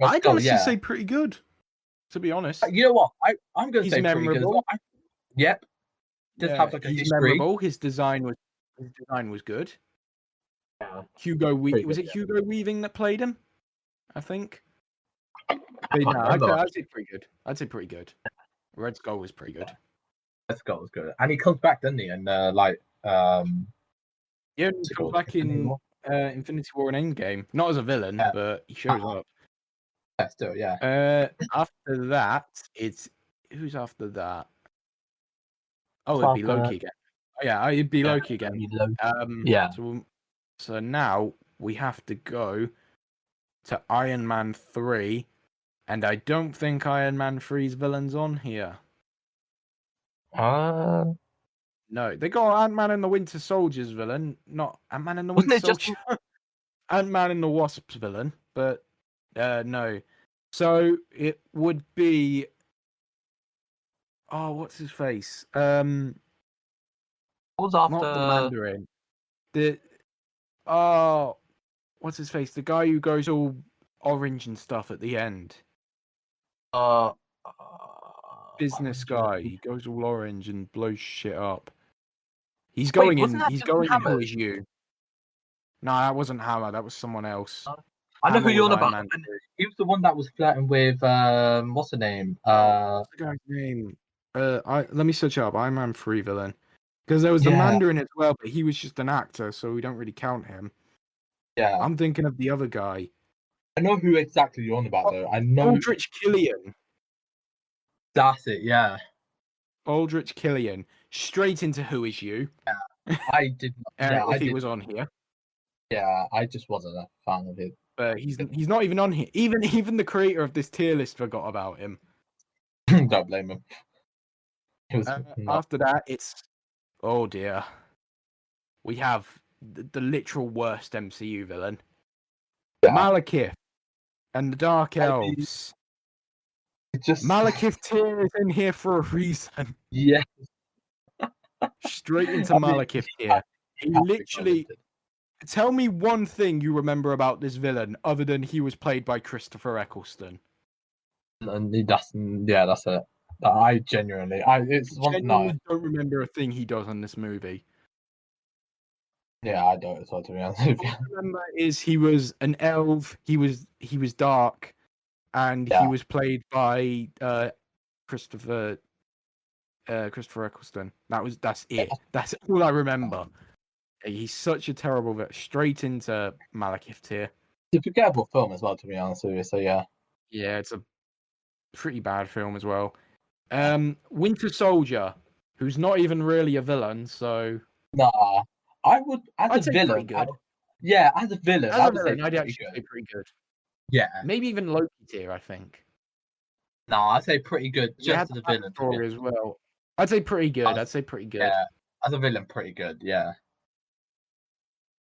I'd honestly say pretty good, to be honest. You know what? I'm going to say memorable. Pretty good. Yep. Just have like a he's history. Memorable. His design was good. Yeah. Was it Hugo Weaving that played him? I think. But no, I'd say pretty good. Red Skull was pretty good. Red Skull was good, and he comes back, doesn't he? And he comes back in Infinity War and Endgame, not as a villain, but he shows up. Yeah, still, After that, who's after that? Oh, it'd be Loki again. Oh yeah, it'd be Loki again. So now we have to go to Iron Man 3. And I don't think Iron Man 3's villain's on here. No, they got Ant-Man and the Winter Soldier's villain, not Ant-Man and the Winter Soldier. Ant-Man and the Wasp's villain, but no. So it would be... Oh, what's his face? What was after... Not the Mandarin. What's his face? The guy who goes all orange and stuff at the end. Business guy. He goes all orange and blows shit up. He's going in. He's going in. Who is you? No, that wasn't Hammer. That was someone else. I know who you're on about. He was the one that was flirting with what's the name? What's the guy's name? Let me search up Iron Man 3 villain, because there was the Mandarin as well, but he was just an actor, so we don't really count him. Yeah, I'm thinking of the other guy. I know who exactly you're on about, though. I know Aldrich Killian. That's it, yeah. Aldrich Killian. Straight into Who Is You. Yeah, I did not. If he was on here. Yeah, I just wasn't a fan of it. But he's not even on here. Even the creator of this tier list forgot about him. Don't blame him. After that, it's... Oh, dear. We have the literal worst MCU villain. Yeah. Malekith and the Dark Elves. Malekith tier is in here for a reason. Yeah. Straight into Malekith tier. He literally... Tell me one thing you remember about this villain other than he was played by Christopher Eccleston. And that's it. I genuinely don't remember a thing he does in this movie. Yeah, I don't as well, to be honest with you. All I remember is he was an elf, he was dark, and he was played by Christopher Eccleston. That's it. That's all I remember. He's such a terrible bit. Straight into Malekith tier. It's a forgettable film as well, to be honest with you. So yeah. Yeah, it's a pretty bad film as well. Winter Soldier, who's not even really a villain, so Nah, I would I'd as a say villain. pretty good. Yeah, as a villain, As I a would villain, say I'd pretty actually good. say pretty good. Yeah. Maybe even Loki tier, I think. No, I'd say pretty good You just had as a the villain. story as well. I'd say pretty good. I'd say pretty good. Yeah, as a villain, pretty good. Yeah.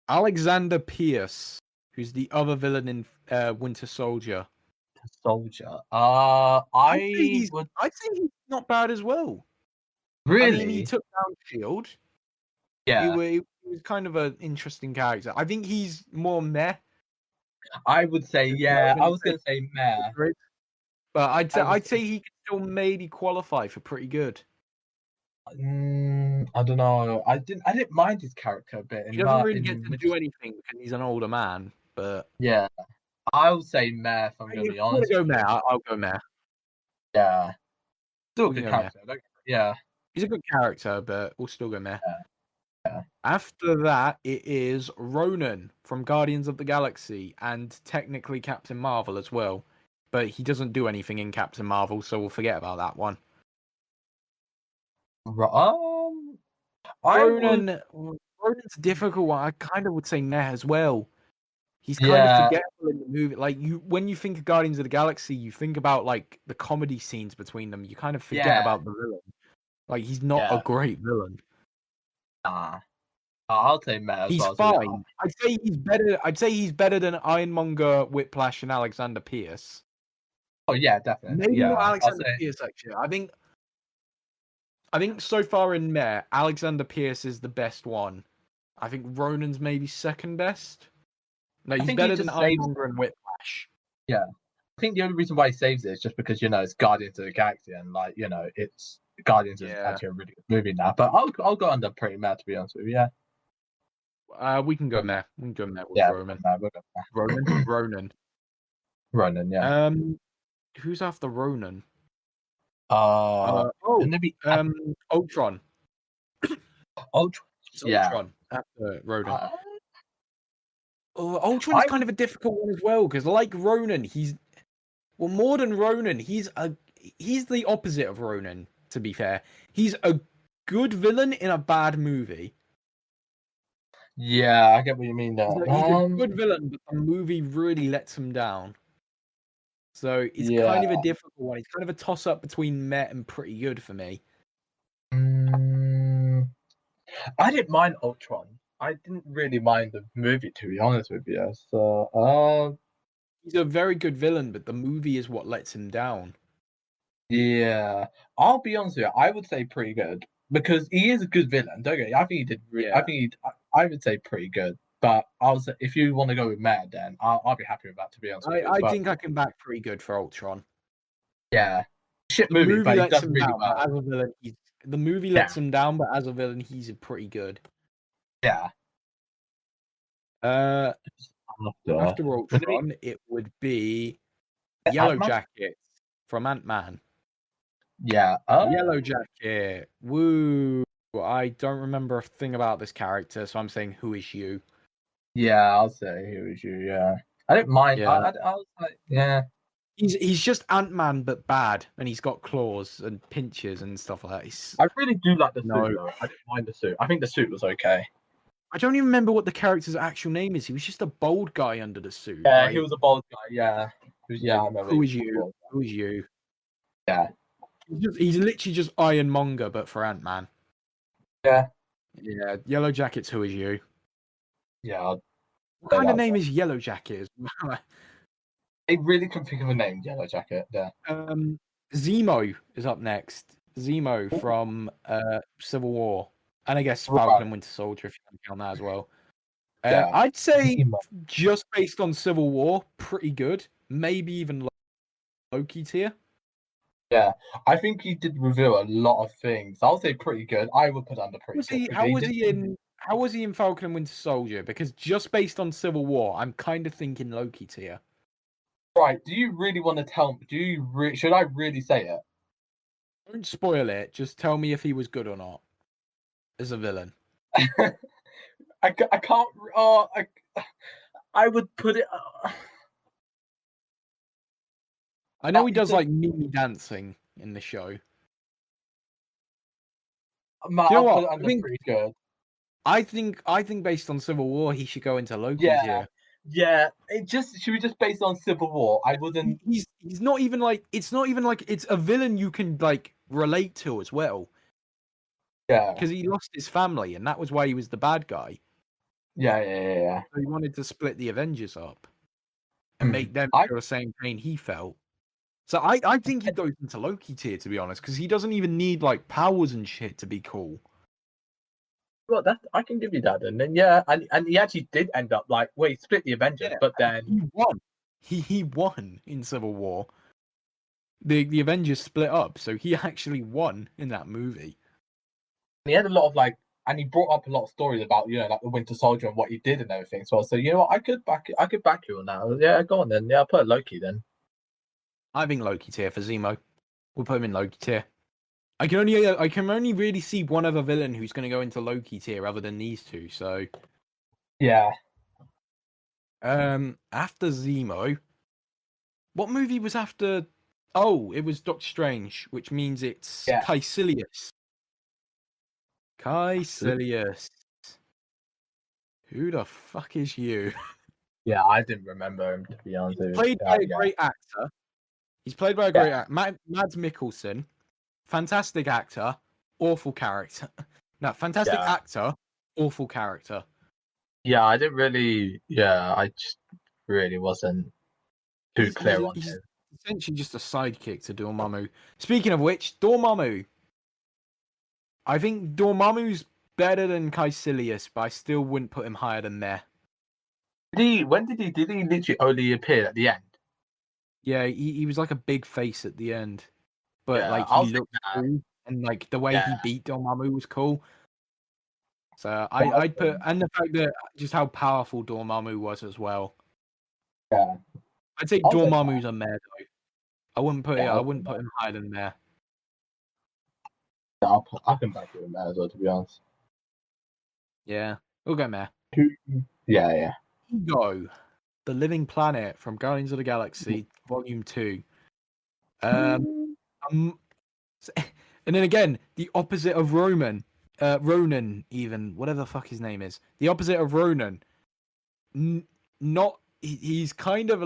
Alexander Pierce, who's the other villain in Winter Soldier. Soldier. I'd say he's not bad as well. Really? I mean, he took down Shield. Yeah. He was kind of an interesting character. I think he's more meh. I would say yeah. I was gonna say meh. But I'd say he could still maybe qualify for pretty good. I don't know. I didn't mind his character a bit. He doesn't really get to do anything because he's an older man. But yeah, I would say meh. If I'm gonna be honest. Go meh. I'll go meh. Yeah. Still a good character. Yeah. He's a good character, but we'll still go meh. Yeah. After that, it is Ronan from Guardians of the Galaxy and technically Captain Marvel as well. But he doesn't do anything in Captain Marvel, so we'll forget about that one. Ronan's a difficult one. I kind of would say meh as well. He's kind of forgettable in the movie. Like when you think of Guardians of the Galaxy, you think about like the comedy scenes between them. You kind of forget about the villain. Like he's not a great villain. I'll say meh. He's fine. I'd say he's better than Ironmonger, Whiplash, and Alexander Pierce. Oh yeah, definitely. Maybe not Alexander Pierce actually. I think so far in meh, Alexander Pierce is the best one. I think Ronan's maybe second best. No, he's better than Ironmonger and Whiplash. Yeah. I think the only reason why he saves it is just because, it's Guardians of the Galaxy and, it's Guardians is actually a really good movie now. But I'll go under pretty meh, to be honest with you, yeah. We can go meh. We can go meh with Ronan. Ronan, yeah. Who's after Ronan? Ultron. Ultron. Ultron after Ronan. Ultron's kind of a difficult one as well because, like Ronan, he's more than Ronan. He's the opposite of Ronan. To be fair, he's a good villain in a bad movie. Yeah, I get what you mean there. He's a good villain, but the movie really lets him down. So it's kind of a difficult one. It's kind of a toss-up between meh and pretty good for me. I didn't mind Ultron. I didn't really mind the movie, to be honest with you. So, he's a very good villain, but the movie is what lets him down. Yeah, I'll be honest with you. I would say pretty good because he is a good villain. Don't get me. I think he did. I would say pretty good. But if you want to go with meh, then I'll be happy with that. To be honest, I think I can back pretty good for Ultron. Yeah, shit movie, but he does really well. As a villain, the movie lets him down, but as a villain, he's pretty good. Yeah. After Ultron, it would be Yellow Jacket from Ant-Man. Yeah. Yellow Jacket. Woo. I don't remember a thing about this character, so I'm saying who is you? Yeah, I'll say who is you, yeah. I didn't mind. Yeah. I was like, yeah. He's just Ant-Man but bad, and he's got claws and pinches and stuff like that. I really do like the suit though. I didn't mind the suit. I think the suit was okay. I don't even remember what the character's actual name is. He was just a bald guy under the suit. Yeah, right? He was a bald guy, yeah. I remember. Who is you? Who is you? Yeah. He's literally just Ironmonger, but for Ant-Man. Yeah. Yeah, Yellow Jacket's who is you? Yeah. What kind of name is Yellow Jacket? I really couldn't think of a name, Yellow Jacket, yeah. Zemo is up next. Zemo from Civil War. And I guess Falcon and Winter Soldier, if you can count that as well. I'd say, just based on Civil War, pretty good. Maybe even Loki tier. Yeah, I think he did reveal a lot of things. I'll say pretty good. I would put under pretty good. How was he in Falcon and Winter Soldier? Because just based on Civil War, I'm kind of thinking Loki tier. Right, do you really want to tell me? Should I really say it? Don't spoil it. Just tell me if he was good or not as a villain. I can't. I would put it. I know he does like mini dancing in the show. I'll put it under pretty good. I think based on Civil War, he should go into Loki's here. Yeah. Should we just based on Civil War? I wouldn't. He's not even like it's a villain you can like relate to as well. Yeah. Because he lost his family, and that was why he was the bad guy. Yeah. So he wanted to split the Avengers up and make them feel the same pain he felt. So I think he goes into Loki tier, to be honest, because he doesn't even need like powers and shit to be cool. Well, I can give you that, and then and he actually did end up like he split the Avengers, but then he won. He won in Civil War. The Avengers split up, so he actually won in that movie. He had a lot of and he brought up a lot of stories about like the Winter Soldier and what he did and everything as well. So you know what, I could back you on that. Yeah, go on then. Yeah, I'll put Loki then. I think Loki tier for Zemo. We'll put him in Loki tier. I can only really see one other villain who's going to go into Loki tier other than these two. So yeah. After Zemo, what movie was after? Oh, it was Doctor Strange, which means it's Caecilius. Caecilius. Who the fuck is you? Yeah, I didn't remember him, to be honest. He's played by a great actor. He's played by a great actor. Mads Mikkelsen. Fantastic actor. Awful character. No, fantastic actor. Awful character. Yeah, I didn't really... Yeah, I just really wasn't too clear on him. Essentially just a sidekick to Dormammu. Speaking of which, Dormammu. I think Dormammu's better than Caecilius, but I still wouldn't put him higher than Meh. Did he literally only appear at the end? Yeah, he was like a big face at the end. But he looked cool, and like the way he beat Dormammu was cool. So I'd put, and the fact that just how powerful Dormammu was as well. Yeah. I'd say Dormammu's a Meh though. I wouldn't put him higher than Meh. I can back you in Meh as well, to be honest. Yeah, we'll go Meh. Yeah. Ego, the living planet from Guardians of the Galaxy, Volume 2. And then again, the opposite of Ronan, even whatever the fuck his name is, the opposite of Ronan. He's kind of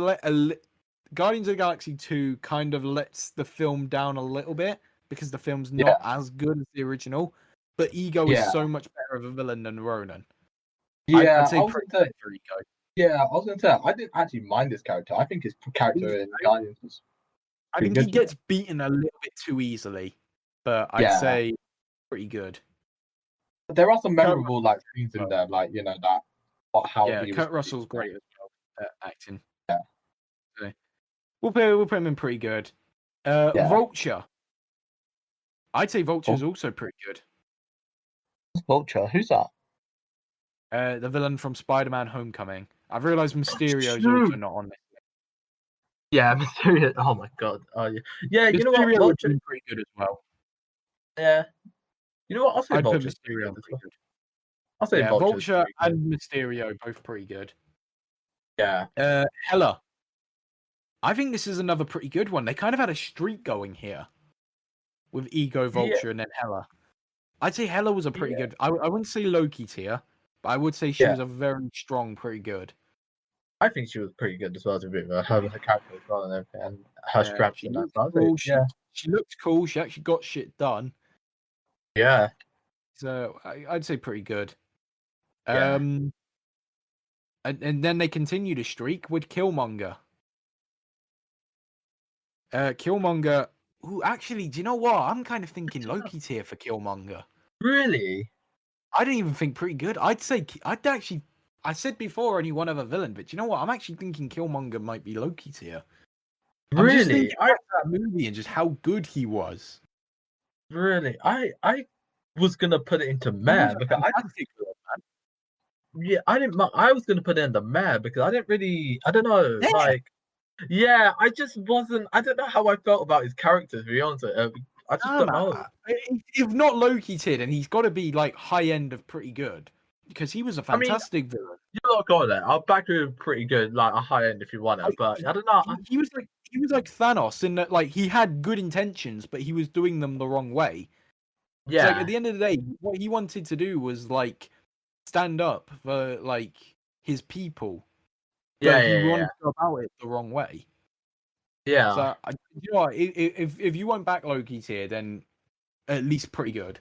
Guardians of the Galaxy 2 kind of lets the film down a little bit because the film's not as good as the original. But Ego is so much better of a villain than Ronan. Yeah, I'd say pretty good for Ego. Yeah, I was going to say, I didn't actually mind this character. I think his character in Guardians was... I think he gets beaten a little bit too easily, but I'd say pretty good. There are some memorable scenes in there, that. Kurt Russell's great as well at acting. Yeah, so, we'll put him in pretty good. Vulture. I'd say Vulture's also pretty good. Vulture, who's that? The villain from Spider-Man: Homecoming. I've realised Mysterio's also not on this. Yeah, Mysterio. Oh my god. Oh yeah. Yeah, you know what? Vulture's pretty good as well. Yeah. You know what? I'll say I'd put Vulture. Mysterio pretty good. I'll say Vulture and Mysterio both pretty good. Yeah. Hela. I think this is another pretty good one. They kind of had a streak going here with Ego, Vulture, and then Hela. I'd say Hela was a pretty good. I wouldn't say Loki tier, but I would say she was a very strong, pretty good. I think she was pretty good as well, to be her character as well, and everything, and her strength. She looked cool. She looked cool. She actually got shit done. Yeah. So I'd say pretty good. And then they continue to streak with Killmonger. Killmonger. Ooh, actually, do you know what? I'm kind of thinking Loki tier for Killmonger. Really? I didn't even think pretty good. I said before only one other villain, but you know what? I'm actually thinking Killmonger might be Loki tier. Really? I'm just thinking about that movie and just how good he was. Really? I was gonna put it into Meh because I didn't. I was gonna put it into Meh because I didn't really. I don't know. Yeah. I just wasn't. I don't know how I felt about his character. To be honest, I just don't know. If not Loki tier, then he's got to be like high end of pretty good. because he was a fantastic villain. You're not going there. I'll back you pretty good, like a high end if you want it. But I don't know. He was like Thanos in that, like, he had good intentions, but he was doing them the wrong way. Yeah. It's like, at the end of the day, what he wanted to do was like stand up for like his people. But he wanted to go about it the wrong way. Yeah. So you know what? If you went back Loki tier, then at least pretty good.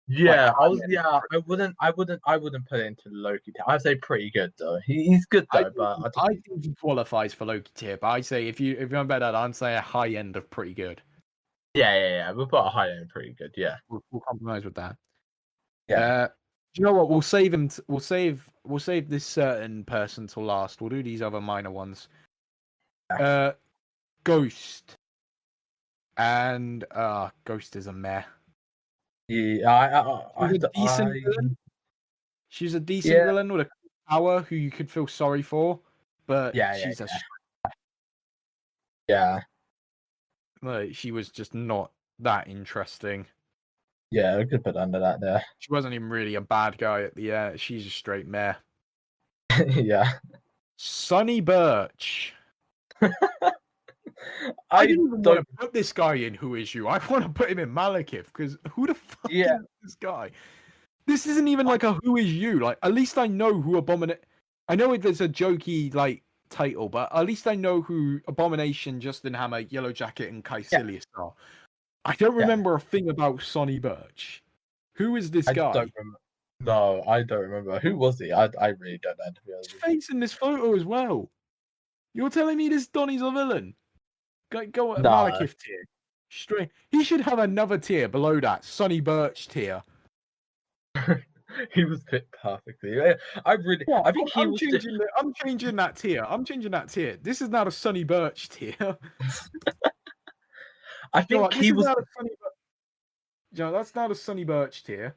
Yeah, I wouldn't put it into Loki tier. I'd say pretty good though. He's good though, I think he qualifies for Loki tier. But I say if you want better, I'd say a high end of pretty good. Yeah. We'll put a high end pretty good. Yeah, we'll compromise with that. Yeah. Do you know what? We'll save him. We'll save this certain person till last. We'll do these other minor ones. Ghost. And Ghost is a meh. Yeah, She's a decent villain. She's a decent villain with a power who you could feel sorry for, but she's like, she was just not that interesting. Yeah, we could put under that there. She wasn't even really a bad guy at the end. She's a straight meh. Yeah. Sonny Birch. I didn't even want to put this guy in Who Is You. I want to put him in Malekith, because who the fuck is this guy? This isn't even like a Who Is You. Like, at least I know who Abomination. I know there's a jokey like title, but at least I know who Abomination, Justin Hammer, Yellow Jacket, and Caecilius are. I don't remember a thing about Sonny Birch. Who is this guy? No, I don't remember. Who was he? I really don't know. To be honest. His face in this photo as well. You're telling me this Donnie's a villain? Go at Malekith tier. Straight. He should have another tier below that. Sonny Birch tier. He was fit perfectly. I think he was. I'm changing that tier. I'm changing that tier. This is now the Sonny Birch tier. I think he was. That's now the Sonny Birch tier,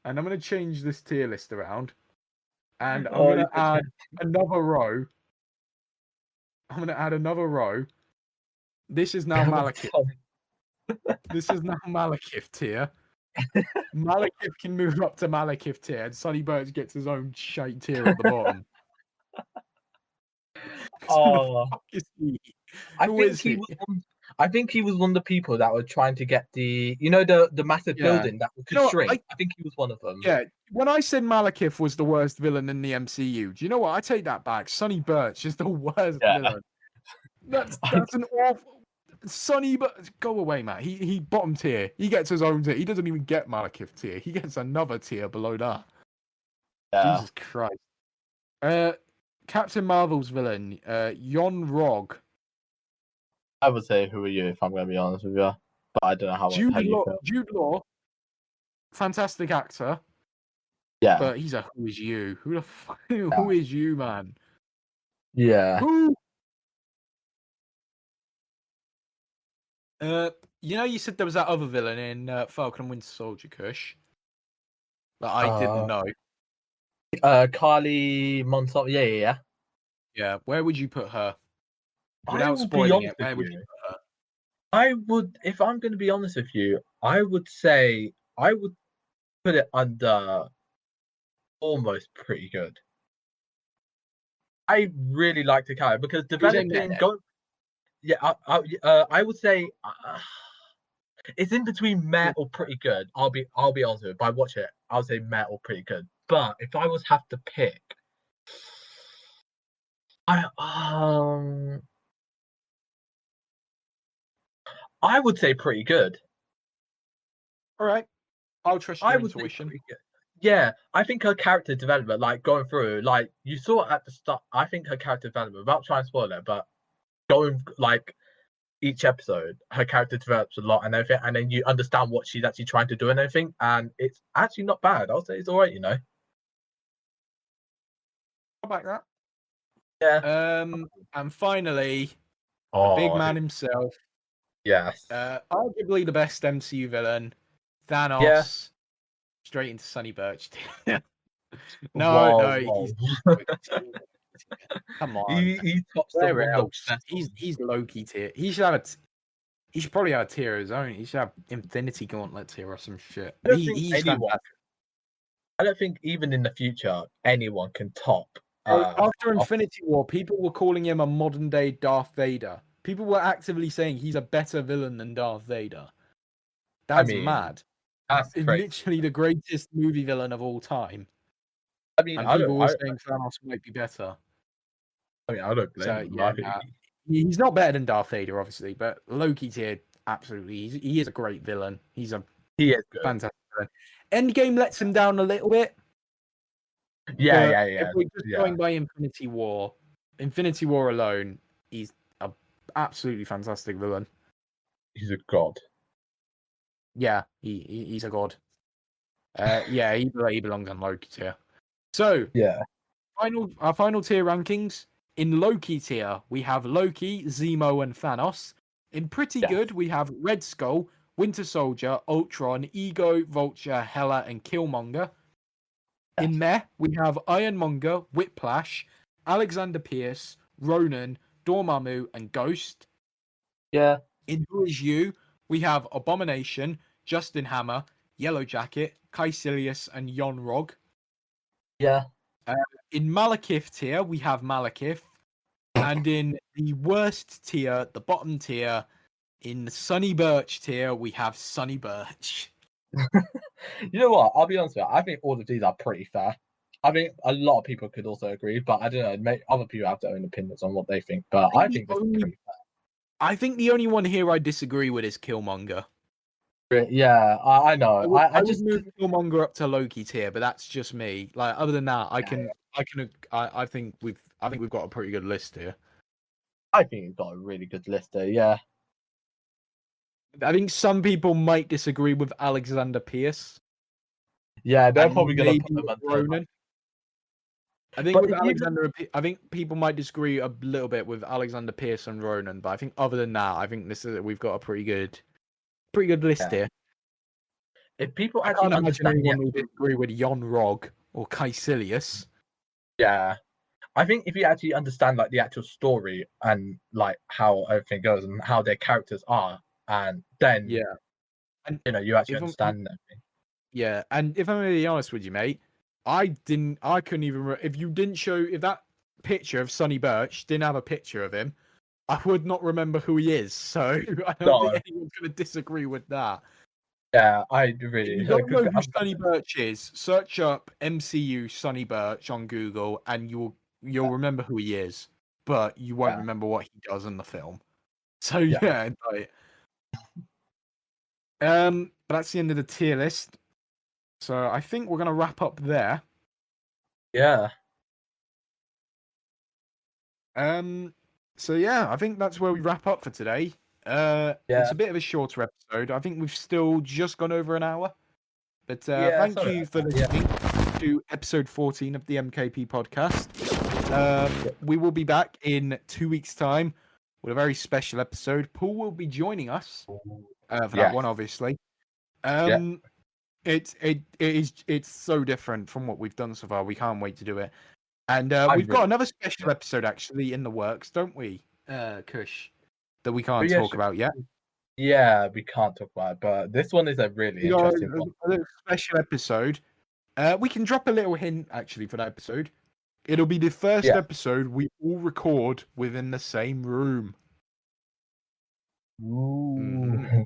and I'm going to change this tier list around, and I'm going to add another row. I'm going to add another row. This is now Malekith. This is now Malekith tier. Malekith can move up to Malekith tier, and Sonny Birch gets his own shite tier at the bottom. Oh, I think he was one of the people that were trying to get the massive building that could shrink. I think he was one of them. Yeah, when I said Malekith was the worst villain in the MCU, do you know what? I take that back. Sonny Birch is the worst villain. That's an awful. Sonny, but go away, Matt. He bottom tier. He gets his own tier. He doesn't even get Malekith tier. He gets another tier below that. Yeah. Jesus Christ. Captain Marvel's villain, Yon Rog. I would say Who Are You, if I'm going to be honest with you. But I don't know how you feel. Jude Law, fantastic actor. Yeah. But he's a Who Is You? Who the fuck? Who is you, man? Yeah. Who? You said there was that other villain in Falcon and Winter Soldier, Kush, that I didn't know. Carly Monson. Yeah. Yeah, where would you put her? Without spoiling it, where would you put her? I would, if I'm going to be honest with you, I would say I would put it under almost pretty good. I really like the character because developing. I would say it's in between meh or pretty good. I'll be honest with you. If I watch it, I'll say meh or pretty good. But if I was have to pick, I would say pretty good. All right, I'll trust your intuition. Yeah, I think her character development, like going through, like you saw at the start. I think her character development, without trying to spoil it, but going like each episode, her character develops a lot and everything, and then you understand what she's actually trying to do and everything, and it's actually not bad. I'll say it's all right, How about that? Yeah. And finally, the big man himself. Yes. Arguably the best MCU villain, Thanos. Yeah. Straight into Sonny Birch. No. Come on. He tops where else? He's Loki tier. He should probably have a tier of his own. He should have Infinity Gauntlet tier or some shit. He's fantastic. I don't think even in the future anyone can top. After Infinity War, people were calling him a modern day Darth Vader. People were actively saying he's a better villain than Darth Vader. That's mad. That's crazy. Literally the greatest movie villain of all time. I mean, and people were saying Thanos might be better. I mean, I don't blame him. He's not better than Darth Vader, obviously, but Loki tier, absolutely. He is a great villain. He is good. Fantastic villain. Endgame lets him down a little bit. Yeah. If we're just going by Infinity War alone, he's an absolutely fantastic villain. He's a god. Yeah, he's a god. He belongs on Loki tier. So, our final tier rankings. In Loki tier, we have Loki, Zemo, and Thanos. In Pretty Good, we have Red Skull, Winter Soldier, Ultron, Ego, Vulture, Hela, and Killmonger. Yes. In Meh, we have Ironmonger, Whiplash, Alexander Pierce, Ronan, Dormammu, and Ghost. Yeah. In Who Is You, we have Abomination, Justin Hammer, Yellow Jacket, Caecilius, and Yon Rog. Yeah. In Malekith tier, we have Malekith. And in the worst tier, the bottom tier, in the Sunny Birch tier, we have Sunny Birch. You know what? I'll be honest with you. I think all of these are pretty fair. I think a lot of people could also agree, but I don't know. Maybe other people have their own opinions on what they think. But I think this is pretty fair. I think the only one here I disagree with is Killmonger. Yeah, I know. I just move Killmonger up to Loki tier, but that's just me. Like, other than that, I think we've got a pretty good list here. I think we've got a really good list here. Yeah. I think some people might disagree with Alexander Pierce. Yeah, they're probably going to put them on Ronan. I think people might disagree a little bit with Alexander Pierce and Ronan, but I think other than that, I think we've got a pretty good list here. If people I can't imagine anyone who disagree with Yon Rog or Caecilius. Yeah. I think if you actually understand like the actual story and like how everything goes and how their characters are, and then and you actually understand everything. Yeah, and if I'm really honest with you, mate, I couldn't even if that picture of Sunny Birch didn't have a picture of him, I would not remember who he is. So I don't think anyone's going to disagree with that. Yeah, I really. If you don't know who Sunny Birch is, search up MCU Sunny Birch on Google, and you'll remember who he is, but you won't remember what he does in the film. So but that's the end of the tier list. So I think we're gonna wrap up there. Yeah. So yeah, I think that's where we wrap up for today. It's a bit of a shorter episode. I think we've still just gone over an hour. But thank you for listening to episode 14 of the M.K.P Podcast. We will be back in 2 weeks' time with a very special episode. Paul will be joining us for that one, obviously. It's so different from what we've done so far. We can't wait to do it. And we've got another special episode actually in the works, don't we, Kush? That we can't talk about yet. Yeah, we can't talk about it, but this one is a really interesting one. A little special episode. We can drop a little hint actually for that episode. It'll be the first episode we all record within the same room. Ooh.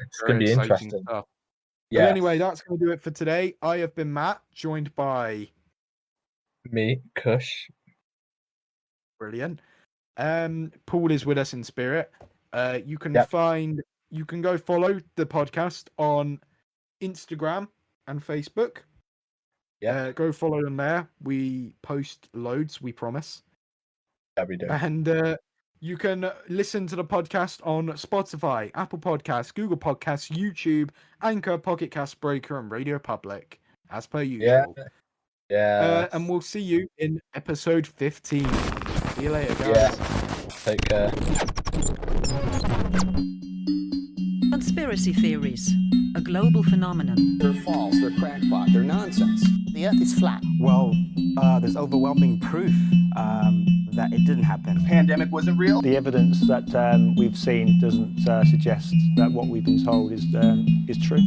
It's going to be interesting. Yeah. Anyway, that's going to do it for today. I have been Matt, joined by me, Kush. Brilliant. Paul is with us in spirit. You can go follow the podcast on Instagram and Facebook. Yeah. Go follow them there. We post loads, we promise. Yeah, we do. And you can listen to the podcast on Spotify, Apple Podcasts, Google Podcasts, YouTube, Anchor, Pocket Cast Breaker, and Radio Public, as per usual. Yeah. And we'll see you in episode 15. See you later, guys. Take care. Conspiracy theories, a global phenomenon. They're false, they're crackpot, they're nonsense. The Earth is flat. Well, there's overwhelming proof that it didn't happen. The pandemic wasn't real. The evidence that we've seen doesn't suggest that what we've been told is true.